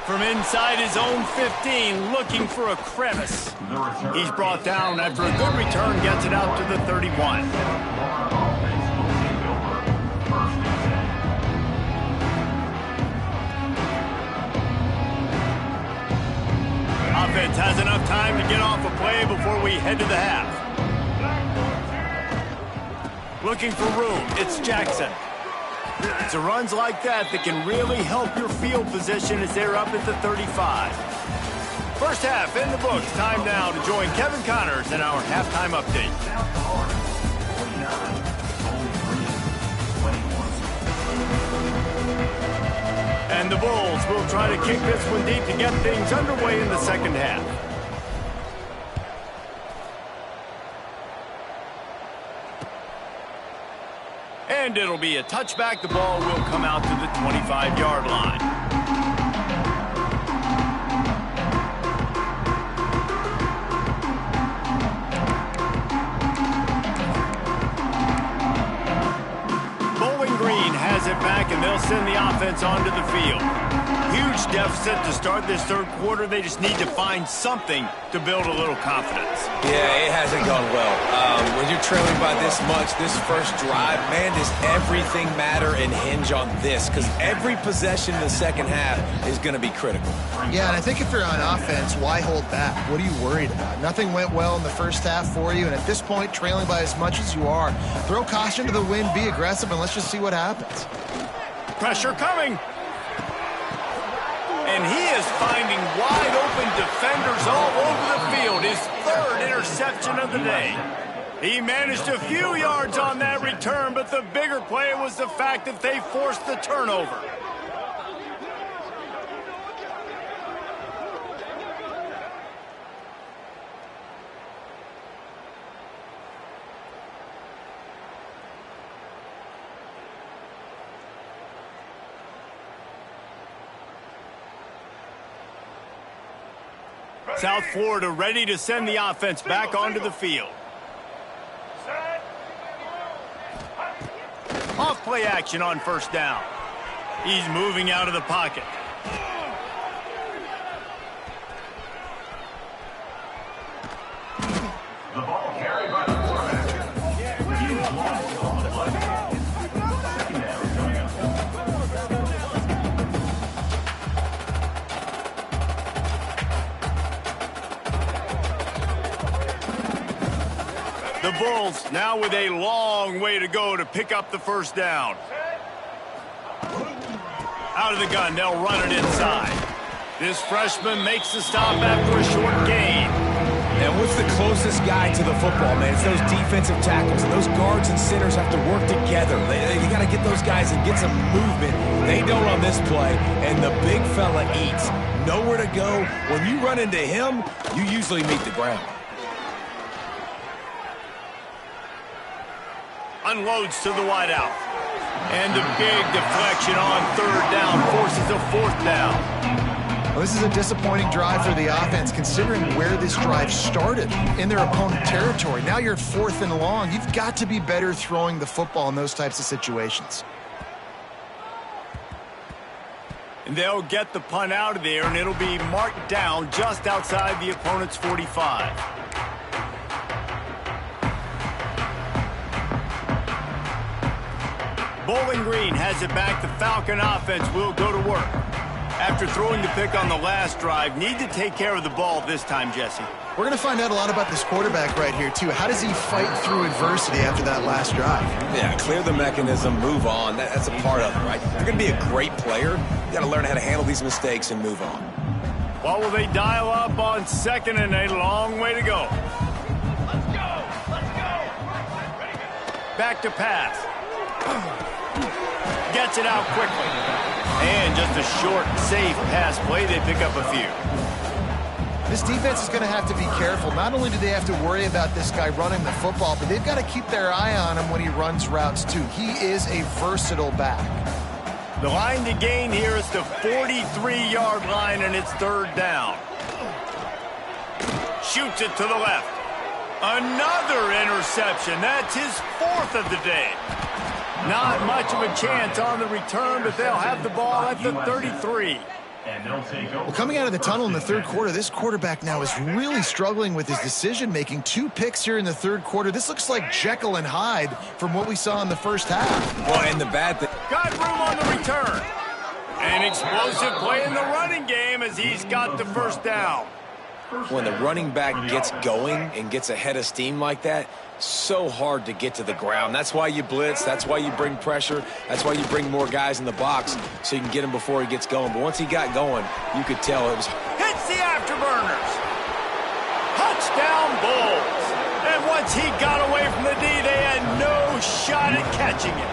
From inside his own 15, looking for a crevice. He's brought down after a good return, gets it out to the 31. Offense has enough time to get off a play before we head to the half. Looking for room, it's Jackson. It's the runs like that that can really help your field position as they're up at the 35. First half in the books. Time now to join Kevin Connors in our halftime update. And the Bulls will try to kick this one deep to get things underway in the second half. And it'll be a touchback. The ball will come out to the 25-yard line. Bowling Green has it back, and they'll send the offense onto the field. Huge deficit to start this third quarter. They just need to find something to build a little confidence. Yeah, it hasn't gone well. When you're trailing by this much, this first drive, man, does everything matter and hinge on this? Because every possession in the second half is going to be critical. Yeah, and I think if you're on offense, why hold back? What are you worried about? Nothing went well in the first half for you, and at this point, trailing by as much as you are, throw caution to the wind, be aggressive, and let's just see what happens. Pressure coming. And he is finding wide-open defenders all over the field. His third interception of the day. He managed a few yards on that return, but the bigger play was the fact that they forced the turnover. South Florida ready to send the offense back onto the field. Off play action on first down. He's moving out of the pocket. The ball carried by the quarterback. He is lost on the play. Second down coming up. The Bulls now with a long way to go to pick up the first down. Out of the gun, they'll run it inside. This freshman makes the stop after a short gain. And what's the closest guy to the football, man? It's those defensive tackles. And those guards and centers have to work together. You got to get those guys and get some movement. They don't on this play, and the big fella eats. Nowhere to go. When you run into him, you usually meet the ground. Unloads to the wideout. And a big deflection on third down forces a fourth down. Well, this is a disappointing drive for the offense, considering where this drive started, in their opponent territory. Now you're at 4th and long. You've got to be better throwing the football in those types of situations. And they'll get the punt out of there, and it'll be marked down just outside the opponent's 45. Bowling Green has it back. The Falcon offense will go to work. After throwing the pick on the last drive, need to take care of the ball this time, Jesse. We're going to find out a lot about this quarterback right here, too. How does he fight through adversity after that last drive? Yeah, clear the mechanism, move on. That's a part of it, right? If you're going to be a great player, you got to learn how to handle these mistakes and move on. What will they dial up on second and a long way to go? Let's go! Let's go! Ready, go! Back to pass. Gets it out quickly. And just a short, safe pass play, they pick up a few. This defense is going to have to be careful. Not only do they have to worry about this guy running the football, but they've got to keep their eye on him when he runs routes too. He is a versatile back. The line to gain here is the 43-yard line, and it's third down. Shoots it to the left. Another interception. That's his fourth of the day. Not much of a chance on the return, but they'll have the ball at the 33. Well, coming out of the tunnel in the third quarter, this quarterback now is really struggling with his decision-making. 2 picks here in the third quarter. This looks like Jekyll and Hyde from what we saw in the first half. Well, and the bad thing... Got room on the return. An explosive play in the running game as he's got the first down. When the running back gets going and gets ahead of steam like that, so hard to get to the ground. That's why you blitz. That's why you bring pressure. That's why you bring more guys in the box so you can get him before he gets going. But once he got going, you could tell it was... Hits the afterburners. Touchdown Bulls. And once he got away from the D, they had no shot at catching it.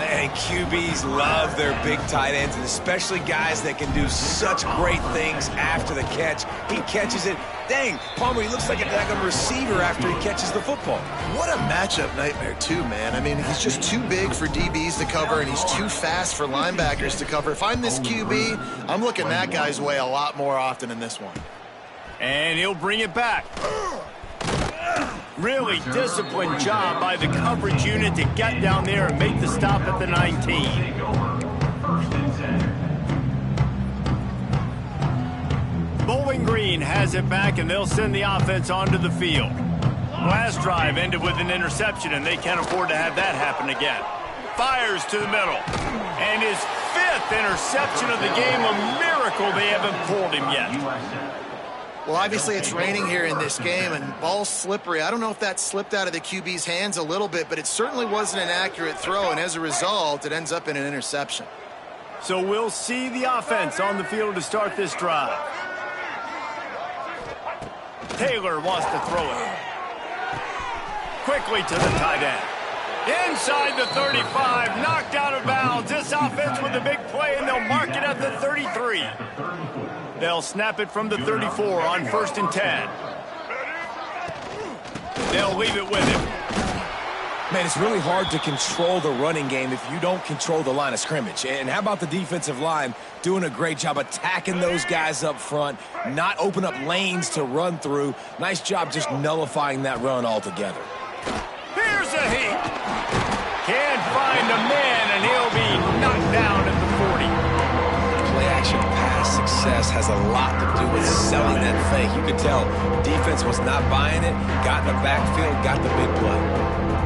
And QBs love their big tight ends, and especially guys that can do such great things after the catch. He catches it. Dang, Palmer, he looks like a receiver after he catches the football. What a matchup nightmare, too, man. I mean, he's just too big for DBs to cover, and he's too fast for linebackers to cover. If I'm this QB, I'm looking that guy's way a lot more often in this one. And he'll bring it back. Really disciplined job by the coverage unit to get down there and make the stop at the 19. Bowling Green has it back, and they'll send the offense onto the field. Last drive ended with an interception, and they can't afford to have that happen again. Fires to the middle. And his 5th interception of the game, a miracle they haven't pulled him yet. Well, obviously it's raining here in this game, and ball's slippery. I don't know if that slipped out of the QB's hands a little bit, but it certainly wasn't an accurate throw, and as a result, it ends up in an interception. So we'll see the offense on the field to start this drive. Taylor wants to throw it. Quickly to the tight end. Inside the 35, knocked out of bounds. This offense with a big play, and they'll mark it at the 33. They'll snap it from the 34 on 1st and 10. They'll leave it with him. Man, it's really hard to control the running game if you don't control the line of scrimmage. And how about the defensive line doing a great job attacking those guys up front, not open up lanes to run through. Nice job just nullifying that run altogether. Here's a heat. Can't find a man, and he'll be knocked down at the 40. Play-action pass success has a lot to do with selling that fake. You could tell defense was not buying it, got in the backfield, got the big play.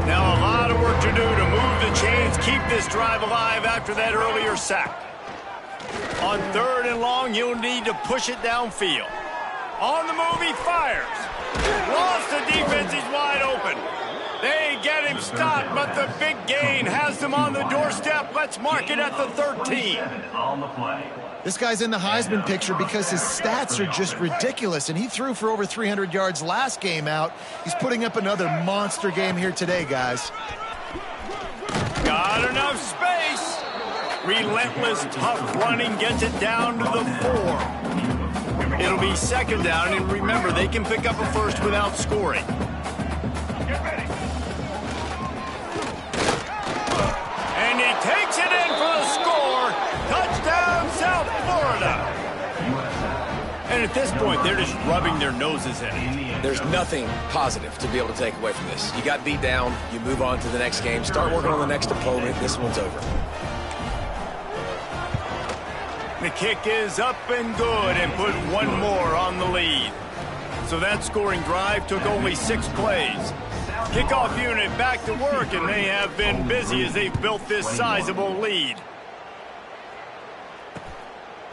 Now a lot of work to do to move the chains, keep this drive alive after that earlier sack. On 3rd and long, you'll need to push it downfield. On the move, he fires. Lost the defense, he's wide open. They get him stopped, but the big gain has them on the doorstep. Let's mark it at the 13. This guy's in the Heisman picture because his stats are just ridiculous, and he threw for over 300 yards last game out. He's putting up another monster game here today, guys. Got enough space. Relentless, tough running gets it down to the 4. It'll be 2nd down, and remember, they can pick up a first without scoring. And he takes it in for the score. Touchdown, South Florida. And at this point, they're just rubbing their noses in it. There's nothing positive to be able to take away from this. You got beat down, you move on to the next game, start working on the next opponent. This one's over. The kick is up and good, and put one more on the lead. So that scoring drive took only 6 plays. Kickoff unit back to work, and they have been busy as they've built this sizable lead.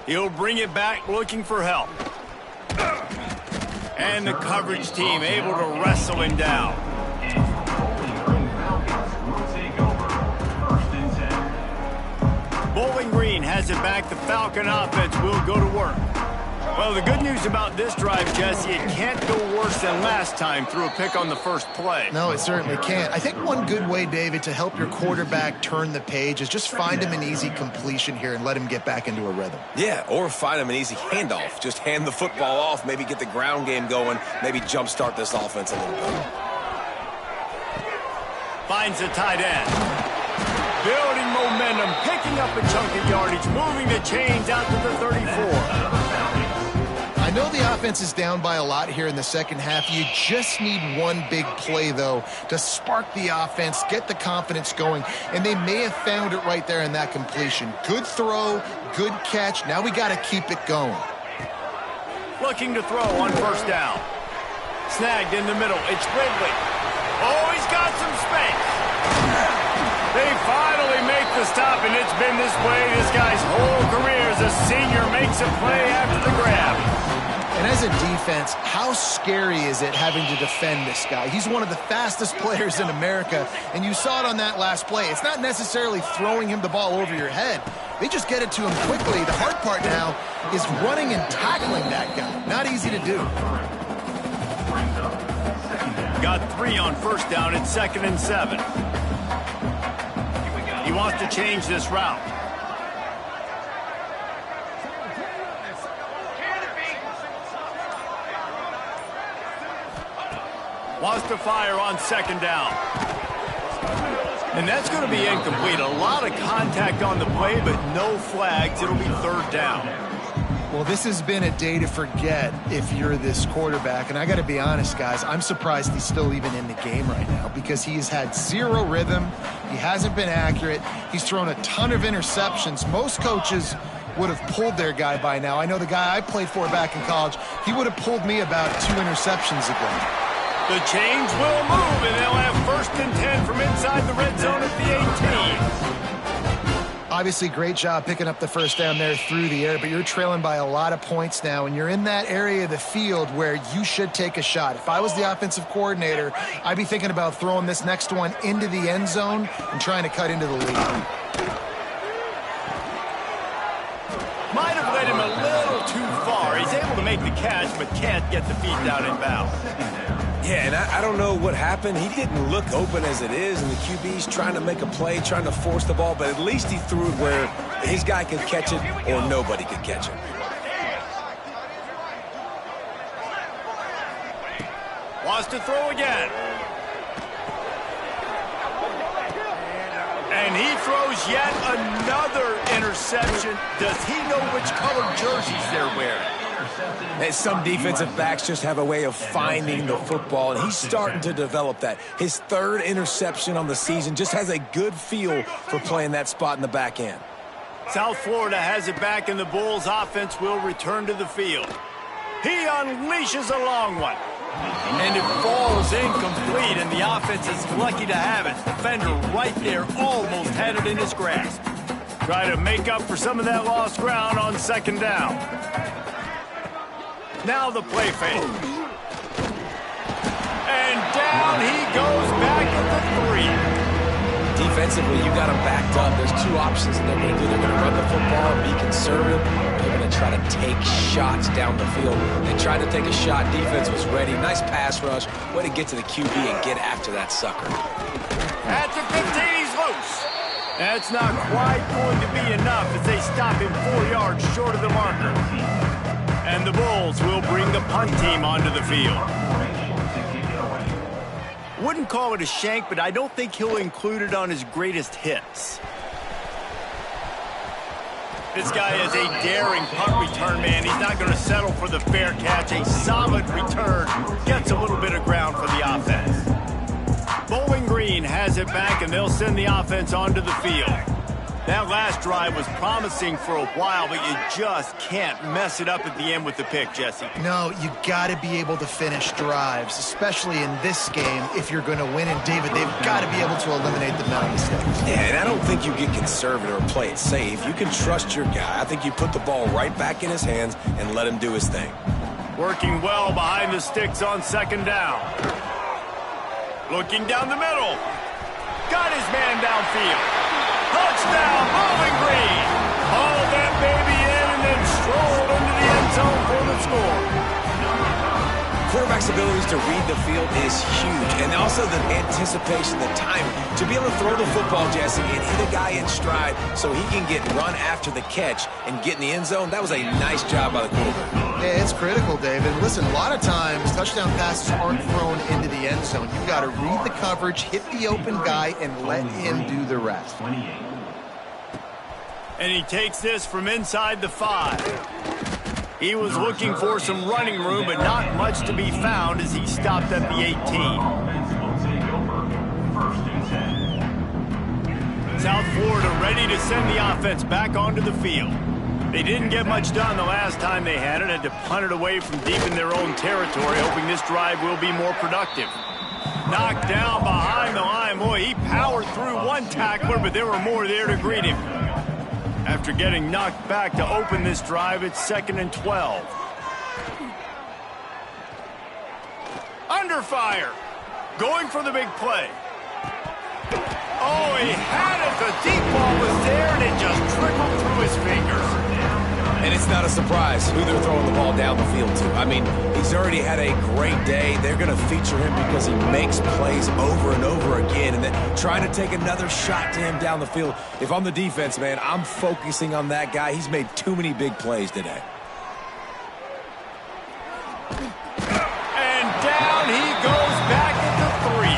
He'll bring it back looking for help. And the coverage team able to wrestle him down. Bowling Green has it back. The Falcon offense will go to work. Well, the good news about this drive, Jesse, it can't go worse than last time through a pick on the first play. No, it certainly can't. I think one good way, David, to help your quarterback turn the page is just find him an easy completion here and let him get back into a rhythm. Yeah, or find him an easy handoff. Just hand the football off, maybe get the ground game going, maybe jumpstart this offense a little bit. Finds the tight end. Building momentum, picking up a chunk of yardage, moving the chains out to the 34. I know the offense is down by a lot here in the second half. You just need one big play, though, to spark the offense, get the confidence going, and they may have found it right there in that completion. Good throw, good catch. Now we got to keep it going. Looking to throw on first down. Snagged in the middle. It's Ridley. Oh, he's got some space. They finally make the stop, and it's been this way this guy's whole career as a senior makes a play after the grab. And as a defense, how scary is it having to defend this guy? He's one of the fastest players in America, and you saw it on that last play. It's not necessarily throwing him the ball over your head. They just get it to him quickly. The hard part now is running and tackling that guy. Not easy to do. Got 3 on first down. It's 2nd and 7. He wants to change this route. Wants to fire on 2nd down. And that's going to be incomplete. A lot of contact on the play, but no flags. It'll be 3rd down. Well, this has been a day to forget if you're this quarterback. And I got to be honest, guys, I'm surprised he's still even in the game right now because he has had zero rhythm. He hasn't been accurate. He's thrown a ton of interceptions. Most coaches would have pulled their guy by now. I know the guy I played for back in college, he would have pulled me about 2 interceptions ago. The chains will move, and they'll have 1st and 10 from inside the red zone at the 18. Obviously, great job picking up the first down there through the air, but you're trailing by a lot of points now, and you're in that area of the field where you should take a shot. If I was the offensive coordinator, I'd be thinking about throwing this next one into the end zone and trying to cut into the lead. Might have led him a little too far. He's able to make the catch, but can't get the feet down in bounds. Yeah, and I don't know what happened. He didn't look open as it is, and the QB's trying to make a play, trying to force the ball, but at least he threw it where his guy could catch it or nobody could catch it. Wants to throw again. And he throws yet another interception. Does he know which colored jerseys they're wearing? And some defensive backs just have a way of finding the football, and he's starting to develop that. His 3rd interception on the season, just has a good feel for playing that spot in the back end. South Florida has it back, and the Bulls' offense will return to the field. He unleashes a long one. And it falls incomplete, and the offense is lucky to have it. Defender right there almost had it in his grasp. Try to make up for some of that lost ground on 2nd down. Now the play fake. And down he goes back at the 3. Defensively, you got them backed up. There's 2 options that they're going to do. They're going to run the football and be conservative. They're going to try to take shots down the field. They tried to take a shot. Defense was ready. Nice pass rush. Way to get to the QB and get after that sucker. At the 15, he's loose. That's not quite going to be enough as they stop him 4 yards short of the marker. And the Bulls will bring the punt team onto the field. Wouldn't call it a shank, but I don't think he'll include it on his greatest hits. This guy is a daring punt return man. He's not going to settle for the fair catch. A solid return. Gets a little bit of ground for the offense. Bowling Green has it back, and they'll send the offense onto the field. That last drive was promising for a while, but you just can't mess it up at the end with the pick, Jesse. No, you got to be able to finish drives, especially in this game if you're going to win. And, David, they've got to be able to eliminate the mental mistakes. Yeah, and I don't think you get conservative or play it safe. You can trust your guy. I think you put the ball right back in his hands and let him do his thing. Working well behind the sticks on 2nd down. Looking down the middle. Got his man downfield. Touchdown, Bowling Green. Hauled that baby in and then strolled into the end zone for the quarterback's abilities to read the field is huge. And also the anticipation, the timing. To be able to throw the football, Jesse, and hit a guy in stride so he can get run after the catch and get in the end zone, that was a nice job by the quarterback. Yeah, it's critical, David. Listen, a lot of times touchdown passes aren't thrown into the end zone. You've got to read the coverage, hit the open guy, and let him do the rest. And he takes this from inside the 5. He was looking for some running room, but not much to be found as he stopped at the 18. South Florida ready to send the offense back onto the field. They didn't get much done the last time they had it, had to punt it away from deep in their own territory, hoping this drive will be more productive. Knocked down behind the line. Boy, he powered through one tackler, but there were more there to greet him. After getting knocked back to open this drive, it's 2nd and 12. Under fire. Going for the big play. Oh, he had it. The deep ball was there, and it just trickled through his fingers. And it's not a surprise who they're throwing the ball down the field to. I mean, he's already had a great day. They're going to feature him because he makes plays over and over again. And then trying to take another shot to him down the field. If I'm the defense, man, I'm focusing on that guy. He's made too many big plays today. And down he goes back into 3.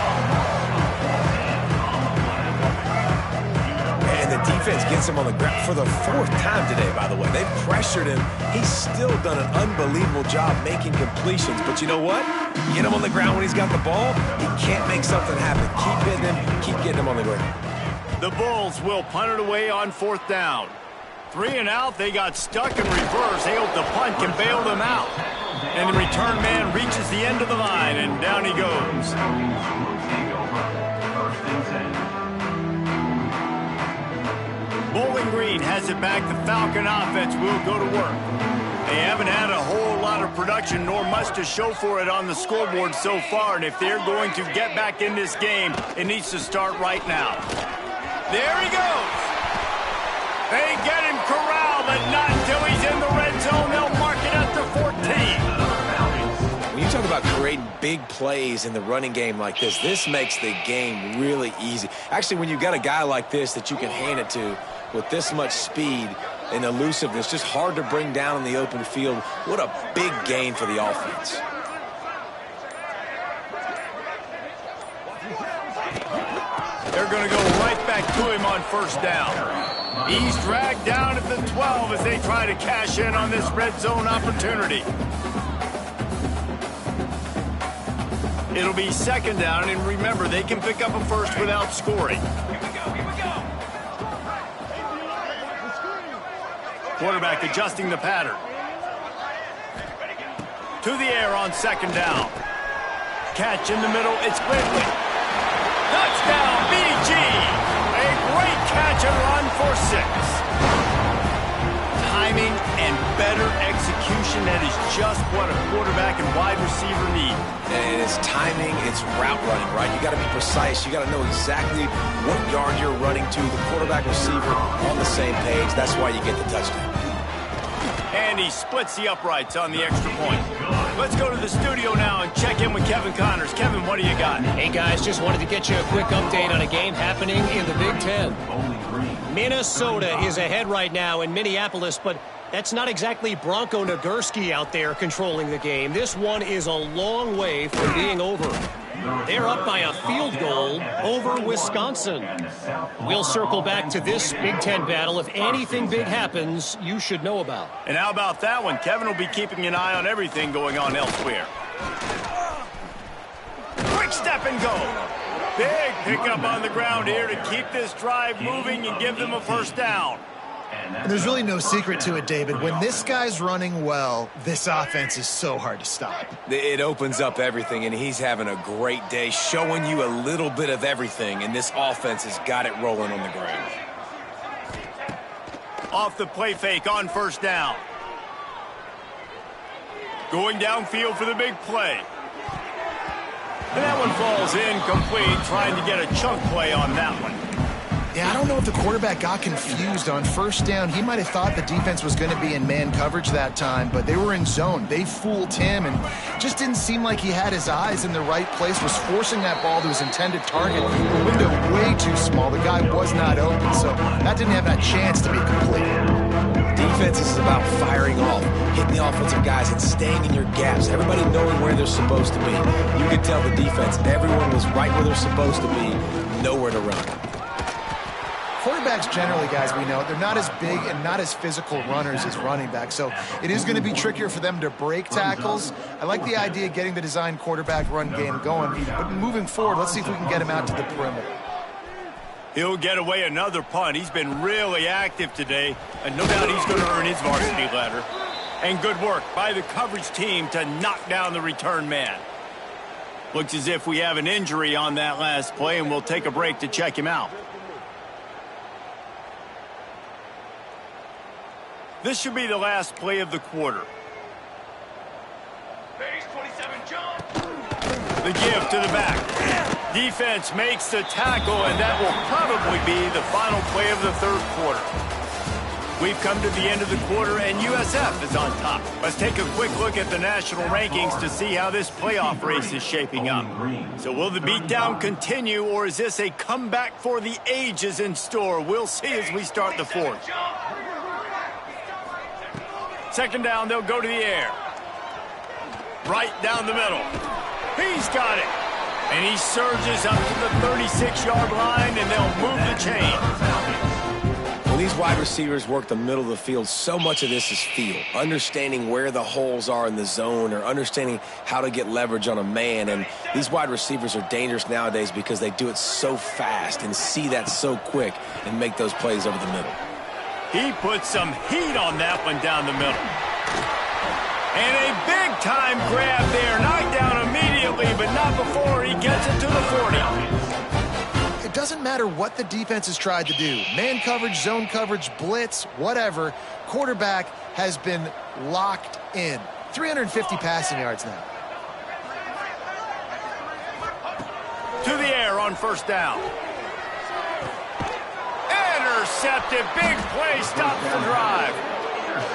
And the defense gets him on the ground for the 4th time today, by the way. They've pressured him. He's still done an unbelievable job making completions. But you know what? Get him on the ground when he's got the ball. He can't make something happen. Keep hitting him. Keep getting him on the ground. The Bulls will punt it away on 4th down. 3 and out. They got stuck in reverse. They hope the punt can bail them out. And the return man reaches the end of the line, and down he goes. Bowling Green has it back. The Falcon offense will go to work. They haven't had a whole lot of production, nor much to show for it on the scoreboard so far. And if they're going to get back in this game, it needs to start right now. There he goes. They get him corralled, but not until he's in the red zone. They'll mark it at the 14. When you talk about creating big plays in the running game like this makes the game really easy. Actually, when you've got a guy like this that you can hand it to with this much speed and elusiveness, just hard to bring down in the open field, what a big gain for the offense. They're going to go right back to him on 1st down. He's dragged down at the 12 as they try to cash in on this red zone opportunity. It'll be 2nd down, and remember, they can pick up a first without scoring. Quarterback adjusting the pattern. To the air on 2nd down. Catch in the middle, it's Quigley. Touchdown, BG! A great catch and run for 6. Timing and better execution, that is just what a quarterback and wide receiver need. And it's timing, it's route running, right? You got to be precise. You got to know exactly what yard you're running to. The quarterback receiver on the same page. That's why you get the touchdown. And he splits the uprights on the extra point. Let's go to the studio now and check in with Kevin Connors. Kevin, what do you got? Hey, guys, just wanted to get you a quick update on a game happening in the Big Ten. Minnesota is ahead right now in Minneapolis, but that's not exactly Bronco Nagurski out there controlling the game. This one is a long way from being over. They're up by a field goal over Wisconsin. We'll circle back to this Big Ten battle. If anything big happens, you should know about. And how about that one? Kevin will be keeping an eye on everything going on elsewhere. Quick step and go. Big pickup on the ground here to keep this drive moving and give them a 1st down. And there's really no secret to it, David. When this guy's running well, this offense is so hard to stop. It opens up everything, and he's having a great day, showing you a little bit of everything, and this offense has got it rolling on the ground. Off the play fake on 1st down. Going downfield for the big play. And that one falls incomplete, trying to get a chunk play on that one. Yeah, I don't know if the quarterback got confused on first down. He might have thought the defense was going to be in man coverage that time, but they were in zone. They fooled him and just didn't seem like he had his eyes in the right place, was forcing that ball to his intended target. The window way too small. The guy was not open, so that didn't have that chance to be complete. Defense is about firing off, hitting the offensive guys and staying in your gaps. Everybody knowing where they're supposed to be. You could tell the defense, everyone was right where they're supposed to be, nowhere to run. Quarterbacks generally, guys, we know, they're not as big and not as physical runners as running backs, so it is going to be trickier for them to break tackles. I like the idea of getting the design quarterback run game going, but moving forward, let's see if we can get him out to the perimeter. He'll get away another punt. He's been really active today, and no doubt he's going to earn his varsity letter. And good work by the coverage team to knock down the return man. Looks as if we have an injury on that last play, and we'll take a break to check him out. This should be the last play of the quarter. Base 27, John. The give to the back. Defense makes the tackle, and that will probably be the final play of the third quarter. We've come to the end of the quarter, and USF is on top. Let's take a quick look at the national rankings to see how this playoff race is shaping up. So will the beatdown continue, or is this a comeback for the ages in store? We'll see as we start the fourth. Second down, they'll go to the air. Right down the middle. He's got it. And he surges up to the 36-yard line, and they'll move the chain. When these wide receivers work the middle of the field, so much of this is feel. Understanding where the holes are in the zone or understanding how to get leverage on a man. And these wide receivers are dangerous nowadays because they do it so fast and see that so quick and make those plays over the middle. He put some heat on that one down the middle. And a big-time grab there. Knocked down immediately, but not before he gets it to the 40. It doesn't matter what the defense has tried to do. Man coverage, zone coverage, blitz, whatever. Quarterback has been locked in. 350 passing yards now. To the air on first down. Intercepted. Big play. Stops the drive.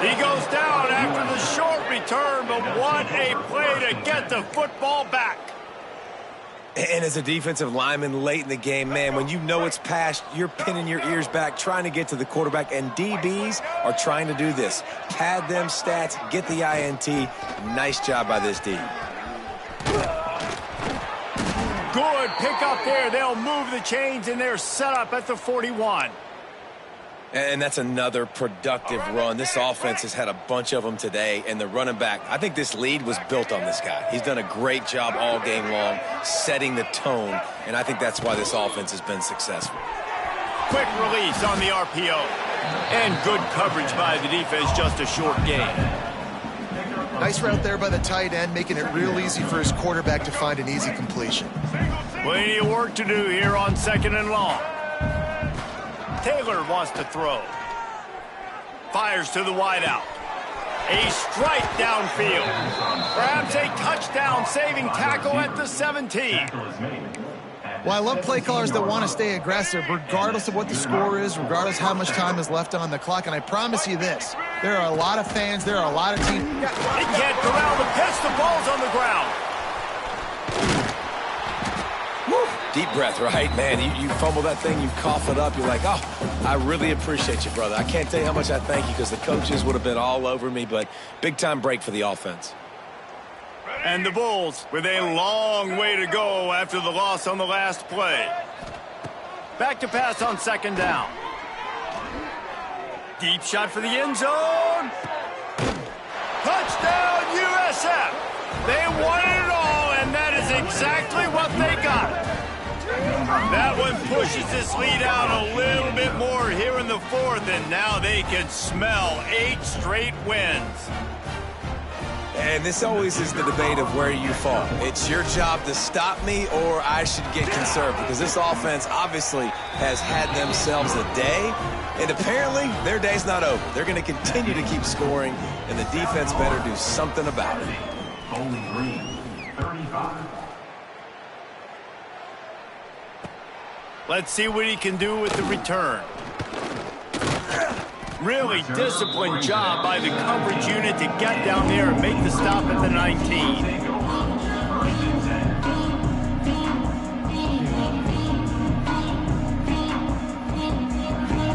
He goes down after the short return, but what a play to get the football back. And as a defensive lineman late in the game, man, when you know it's past, you're pinning your ears back, trying to get to the quarterback, and DBs are trying to do this. Pad them stats, get the INT. Nice job by this D. Good pick up there. They'll move the chains, and they're set up at the 41. And that's another productive run. This offense has had a bunch of them today, and the running back, I think this lead was built on this guy. He's done a great job all game long, setting the tone, and I think that's why this offense has been successful. Quick release on the RPO. And good coverage by the defense, just a short gain. Nice route there by the tight end, making it real easy for his quarterback to find an easy completion. Plenty of work to do here on second and long. Taylor wants to throw. Fires to the wideout. A strike downfield. Perhaps a touchdown-saving tackle at the 17. Well, I love play callers that want to stay aggressive, regardless of what the score is, regardless how much time is left on the clock. And I promise you this, there are a lot of fans, there are a lot of teams. He can't corral the pitch. The ball's on the ground. Deep breath, right? Man, you fumble that thing, you cough it up, you're like, oh, I really appreciate you, brother. I can't tell you how much I thank you because the coaches would have been all over me, but big-time break for the offense. And the Bulls with a long way to go after the loss on the last play. Back to pass on second down. Deep shot for the end zone. Touchdown, USF. They wanted it all, and that is exactly what they got. That one pushes this lead out a little bit more here in the fourth, and now they can smell 8 straight wins. And this always is the debate of where you fall. It's your job to stop me or I should get conserved because this offense obviously has had themselves a day, and apparently their day's not over. They're going to continue to keep scoring, and the defense better do something about it. Bowling Green, 35. Let's see what he can do with the return. Really disciplined job by the coverage unit to get down there and make the stop at the 19.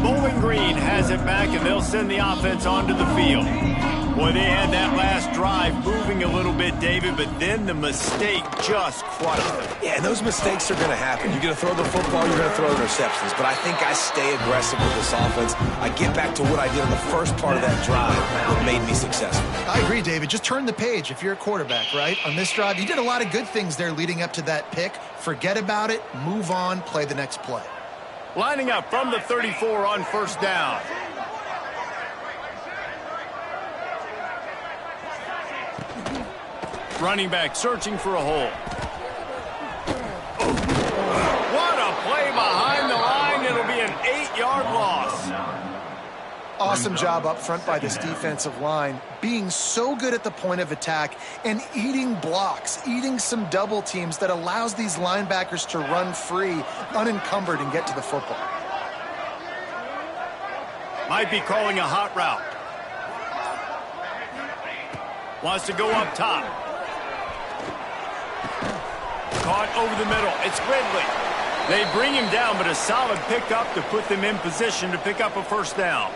Bowling Green has it back, and they'll send the offense onto the field. Boy, they had that last drive moving a little bit, David, but then the mistake just crushed them. Yeah, and those mistakes are going to happen. You're going to throw the football, you're going to throw interceptions. But I think I stay aggressive with this offense. I get back to what I did in the first part of that drive that made me successful. I agree, David. Just turn the page if you're a quarterback, right? On this drive, you did a lot of good things there leading up to that pick. Forget about it, move on, play the next play. Lining up from the 34 on first down. Running back searching for a hole. What a play behind the line. It'll be an 8-yard loss. Awesome job up front by this defensive line, being so good at the point of attack and eating blocks, eating some double teams that allows these linebackers to run free, unencumbered, and get to the football. Might be calling a hot route. Wants to go up top. Caught over the middle. It's Ridley. They bring him down, but a solid pickup to put them in position to pick up a first down.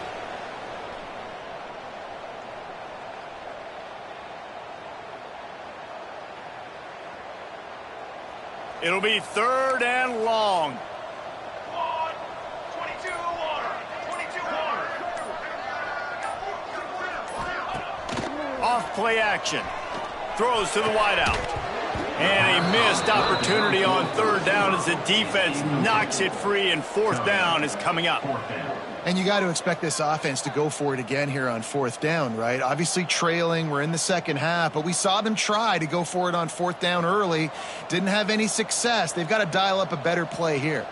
It'll be 3rd and long. 22 water. 22 water. Off play action. Throws to the wideout. And a missed opportunity on 3rd down as the defense knocks it free, and 4th down is coming up. And you got to expect this offense to go for it again here on 4th down, right? Obviously trailing, we're in the second half, but we saw them try to go for it on 4th down early. Didn't have any success. They've got to dial up a better play here.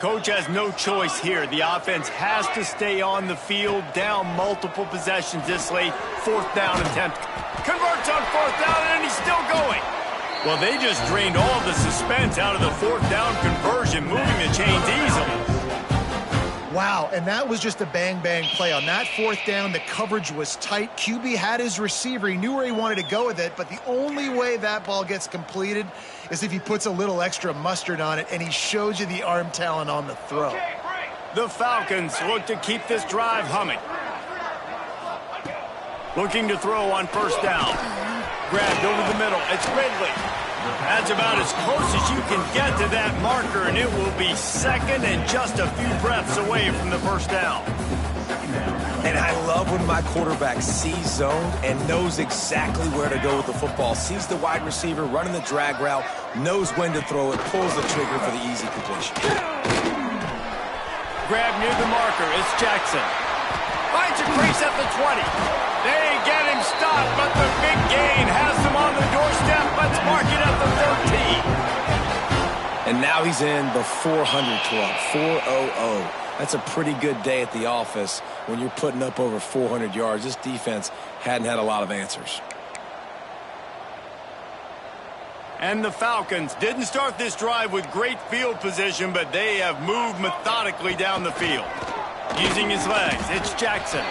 Coach has no choice here. The offense has to stay on the field, down multiple possessions this late. 4th down attempt. Converts on 4th down, and he's still going. Well, they just drained all of the suspense out of the 4th down conversion, moving the chains easily. Wow, and that was just a bang-bang play. On that 4th down, the coverage was tight. QB had his receiver. He knew where he wanted to go with it, but the only way that ball gets completed is if he puts a little extra mustard on it, and he shows you the arm talent on the throw. The Falcons look to keep this drive humming. Looking to throw on 1st down. Grabbed over the middle. It's Ridley. That's about as close as you can get to that marker, and it will be 2nd and just a few breaths away from the 1st down. And I love when my quarterback sees zone and knows exactly where to go with the football. Sees the wide receiver running the drag route, knows when to throw it, pulls the trigger for the easy completion. Grab near the marker. It's Jackson. Finds a crease at the 20. They get him stopped, but the big gain has them on the doorstep. Let's mark it at the 13. And now he's in the 400 club, 400. That's a pretty good day at the office when you're putting up over 400 yards. This defense hadn't had a lot of answers. And the Falcons didn't start this drive with great field position, but they have moved methodically down the field. Using his legs, it's Jackson.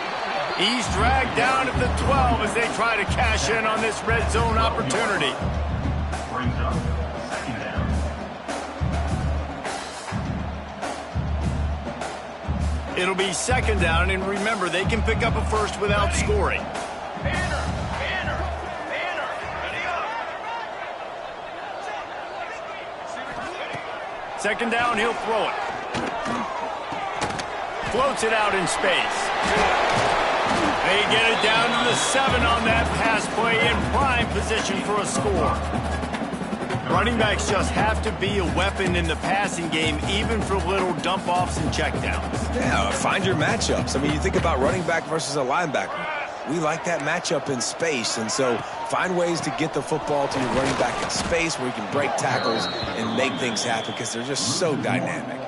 He's dragged down at the 12 as they try to cash in on this red zone opportunity. Brings up 2nd down. It'll be 2nd down, and remember, they can pick up a first without scoring. Banner. 2nd down, he'll throw it. Floats it out in space. They get it down to the 7 on that pass play, in prime position for a score. Running backs just have to be a weapon in the passing game, even for little dump-offs and checkdowns. Yeah, find your matchups. I mean, you think about running back versus a linebacker. We like that matchup in space, and so find ways to get the football to your running back in space where you can break tackles and make things happen because they're just so dynamic.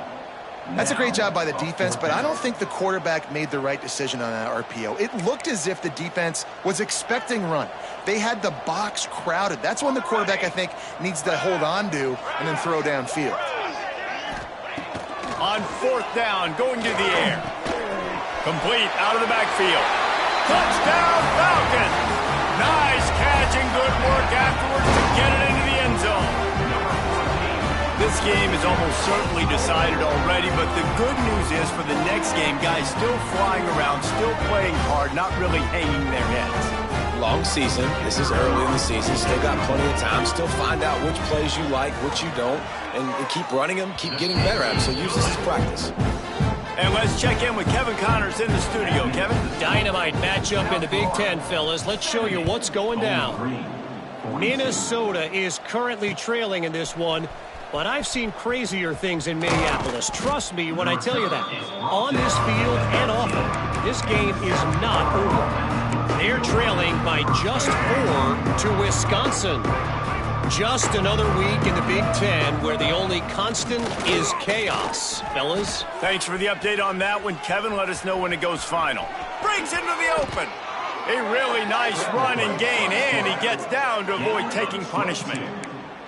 That's a great job by the defense, but I don't think the quarterback made the right decision on that RPO. It looked as if the defense was expecting run. They had the box crowded. That's when the quarterback, I think, needs to hold on to and then throw downfield. On 4th down, going to the air. Complete out of the backfield. Touchdown, Falcons! Nice catch and good work afterwards to get it into the end zone. This game is almost certainly decided already, but the good news is for the next game, guys still flying around, still playing hard, not really hanging their heads. Long season. This is early in the season. Still got plenty of time. Still find out which plays you like, which you don't, and keep running them, keep getting better at them. So use this as practice. And let's check in with Kevin Connors in the studio. Kevin? Dynamite matchup in the Big Ten, fellas. Let's show you what's going down. Minnesota is currently trailing in this one, but I've seen crazier things in Minneapolis. Trust me when I tell you that. On this field and off it, this game is not over. They're trailing by just 4 to Wisconsin. Just another week in the Big Ten where the only constant is chaos, fellas. Thanks for the update on that one, Kevin. Let us know when it goes final. Breaks into the open. A really nice run and gain, and he gets down to avoid taking punishment.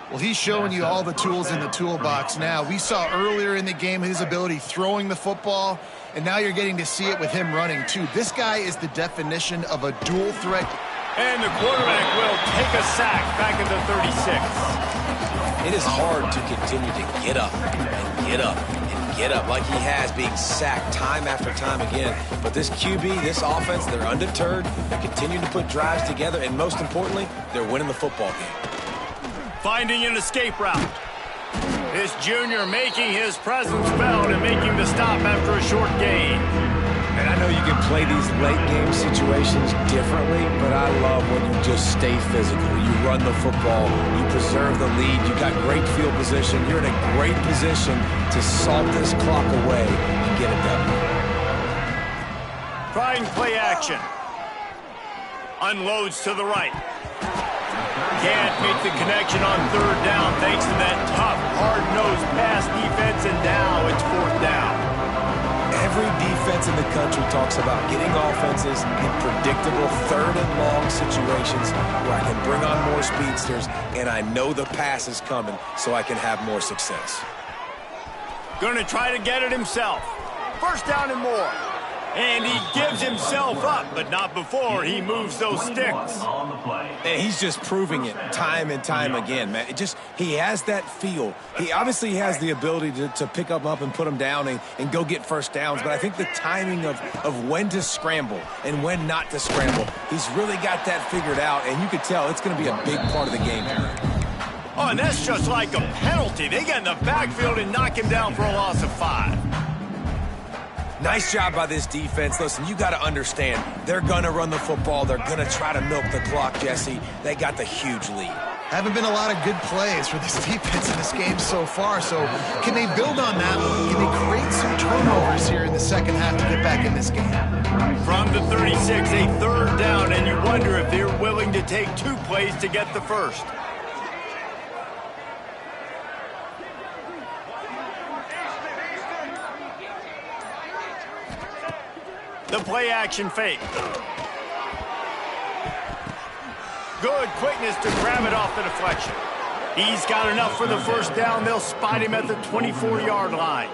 Well, he's showing you all the tools in the toolbox now. We saw earlier in the game his ability throwing the football, and now you're getting to see it with him running, too. This guy is the definition of a dual threat. And the quarterback will take a sack back at the 36. It is hard to continue to get up and get up and get up like he has, being sacked time after time again. But this QB, this offense, they're undeterred. They continue to put drives together, and most importantly, they're winning the football game. Finding an escape route. This junior making his presence felt and making the stop after a short gain. And I know you can play these late-game situations differently, but I love when you just stay physical. You run the football, you preserve the lead, you got great field position, you're in a great position to salt this clock away and get it done. Trying play action. Unloads to the right. Can't make the connection on 3rd down thanks to that tough, hard-nosed pass defense, and now it's 4th down. Every defense in the country talks about getting offenses in predictable 3rd and long situations where I can bring on more speedsters and I know the pass is coming so I can have more success. Gonna try to get it himself. 1st down and more. And he gives himself up, but not before he moves those sticks. And he's just proving it time and time again, man. He has that feel. He obviously has the ability to pick them up and put them down and go get 1st downs, but I think the timing of when to scramble and when not to scramble, he's really got that figured out, and you could tell it's going to be a big part of the game here. Oh, and that's just like a penalty. They get in the backfield and knock him down for a loss of 5. Nice job by this defense. Listen, you got to understand, they're going to run the football. They're going to try to milk the clock, Jesse. They got the huge lead. Haven't been a lot of good plays for this defense in this game so far, so can they build on that? Can they create some turnovers here in the second half to get back in this game? From the 36, a 3rd down, and you wonder if they're willing to take 2 plays to get the 1st. The play action fake. Good quickness to grab it off the deflection. He's got enough for the 1st down. They'll spot him at the 24-yard line.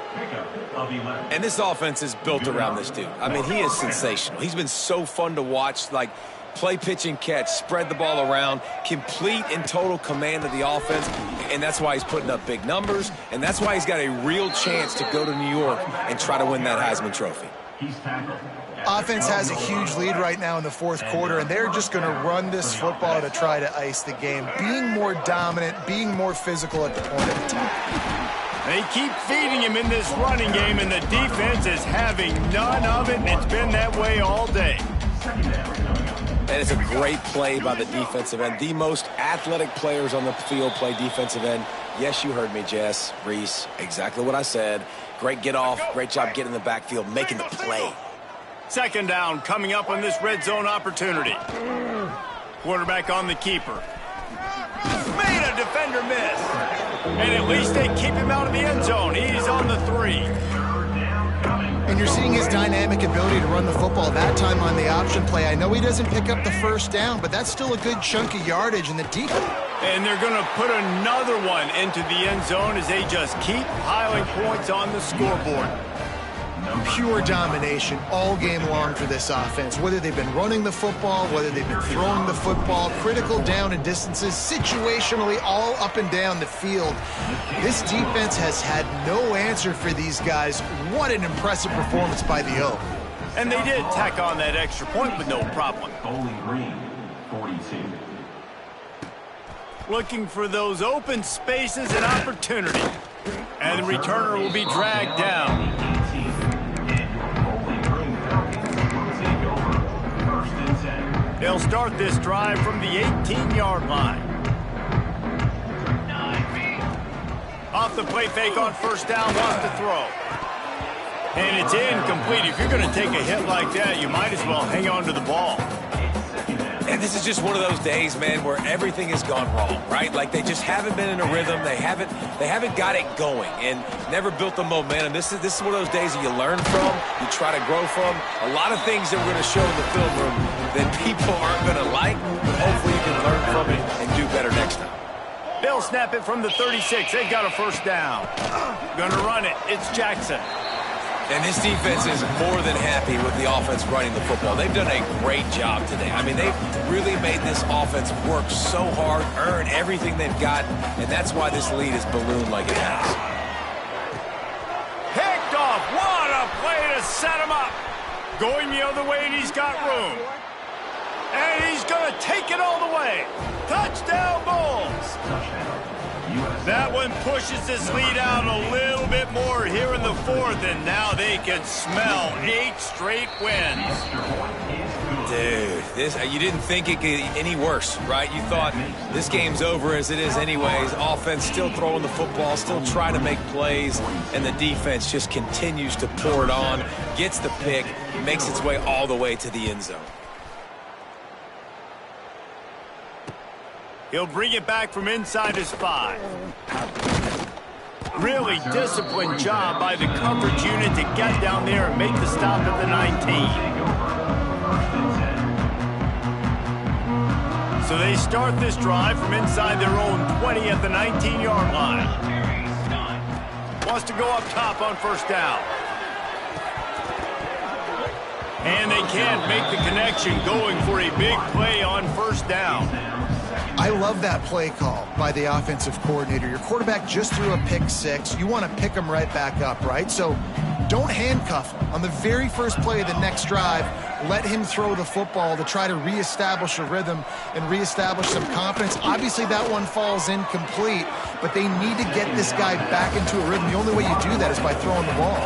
And this offense is built around this dude. I mean, he is sensational. He's been so fun to watch, like play, pitch, and catch, spread the ball around, complete and total command of the offense, and that's why he's putting up big numbers, and that's why he's got a real chance to go to New York and try to win that Heisman Trophy. Offense has a huge lead right now in the 4th quarter, and they're just going to run this football to try to ice the game. Being more dominant, being more physical at the point of attack. They keep feeding him in this running game, and the defense is having none of it, and it's been that way all day. And it's a great play by the defensive end. The most athletic players on the field play defensive end. Yes, you heard me, Jess, Reese, exactly what I said. Great get off, great job getting in the backfield, making the play. 2nd down coming up on this red zone opportunity. Quarterback on the keeper. Made a defender miss. And at least they keep him out of the end zone. He's on the 3. And you're seeing his dynamic ability to run the football, that time on the option play. I know he doesn't pick up the first down, but that's still a good chunk of yardage in the deep. And they're going to put another one into the end zone as they just keep piling points on the scoreboard. Pure domination all game long for this offense. Whether they've been running the football, whether they've been throwing the football, critical down and distances, situationally all up and down the field. This defense has had no answer for these guys. What an impressive performance by the O. And they did tack on that extra point with no problem. Bowling Green, 42. Looking for those open spaces and opportunity. And the returner will be dragged down. They'll start this drive from the 18-yard line. Off the play fake on first down, wants to throw. And it's incomplete. If you're going to take a hit like that, you might as well hang on to the ball. And this is just one of those days, man, where everything has gone wrong, right? Like they just haven't been in a rhythm. They haven't got it going and never built the momentum. This is one of those days that you learn from, you try to grow from. A lot of things that we're going to show in the film room that people aren't going to like, but hopefully you can learn from it and do better next time. They'll snap it from the 36. They've got a first down. Gonna run it. It's Jackson. And this defense is more than happy with the offense running the football. They've done a great job today. I mean, they've really made this offense work so hard, earn everything they've got, and that's why this lead is ballooned like it has. Picked off. What a play to set him up. Going the other way, and he's got room. And he's going to take it all the way. Touchdown, Bulls. That one pushes this lead out a little bit more here in the fourth, and now they can smell 8 straight wins. Dude, you didn't think it could get any worse, right? You thought this game's over as it is anyways. Offense still throwing the football, still trying to make plays, and the defense just continues to pour it on, gets the pick, makes its way all the way to the end zone. He'll bring it back from inside his 5. Really disciplined job by the coverage unit to get down there and make the stop at the 19. So they start this drive from inside their own 20 at the 19-yard line. Wants to go up top on first down. And they can't make the connection, going for a big play on first down. I love that play call by the offensive coordinator. Your quarterback just threw a pick 6. You want to pick him right back up, right? So don't handcuff him. On the very first play of the next drive, let him throw the football to try to reestablish a rhythm and reestablish some confidence. Obviously, that one falls incomplete, but they need to get this guy back into a rhythm. The only way you do that is by throwing the ball.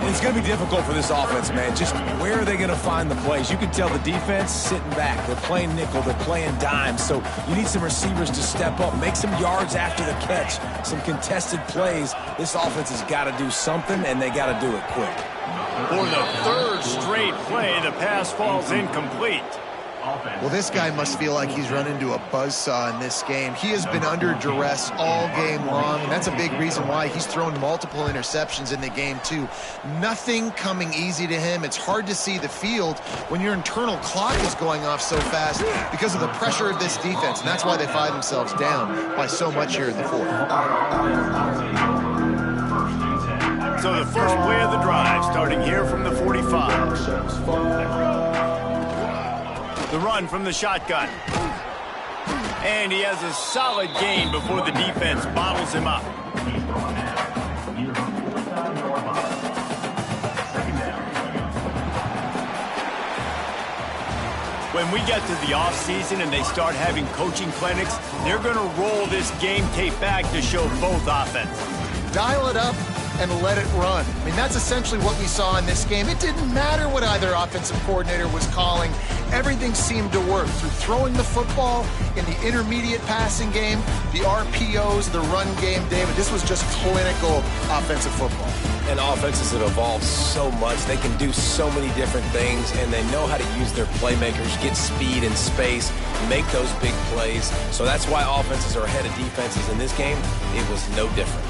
It's going to be difficult for this offense, man. Just where are they going to find the plays? You can tell the defense sitting back. They're playing nickel. They're playing dime. So you need some receivers to step up, make some yards after the catch, some contested plays. This offense has got to do something, and they got to do it quick. For the 3rd straight play, the pass falls incomplete. Well, this guy must feel like he's run into a buzzsaw in this game. He has been under duress all game long, and that's a big reason why he's thrown multiple interceptions in the game, too. Nothing coming easy to him. It's hard to see the field when your internal clock is going off so fast because of the pressure of this defense, and that's why they find themselves down by so much here in the 4th. So the first play of the drive, starting here from the 45. The run from the shotgun. And he has a solid gain before the defense bottles him up. When we get to the offseason and they start having coaching clinics, they're going to roll this game tape back to show both offenses. Dial it up and let it run. I mean, that's essentially what we saw in this game. It didn't matter what either offensive coordinator was calling. Everything seemed to work through throwing the football in the intermediate passing game, the RPOs, the run game. David, this was just clinical offensive football. And offenses have evolved so much. They can do so many different things, and they know how to use their playmakers, get speed and space, make those big plays. So that's why offenses are ahead of defenses in this game. It was no different.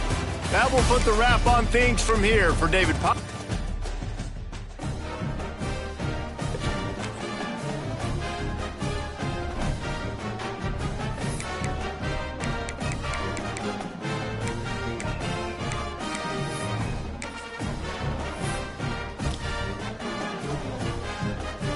That will put the wrap on things from here for David Poppa.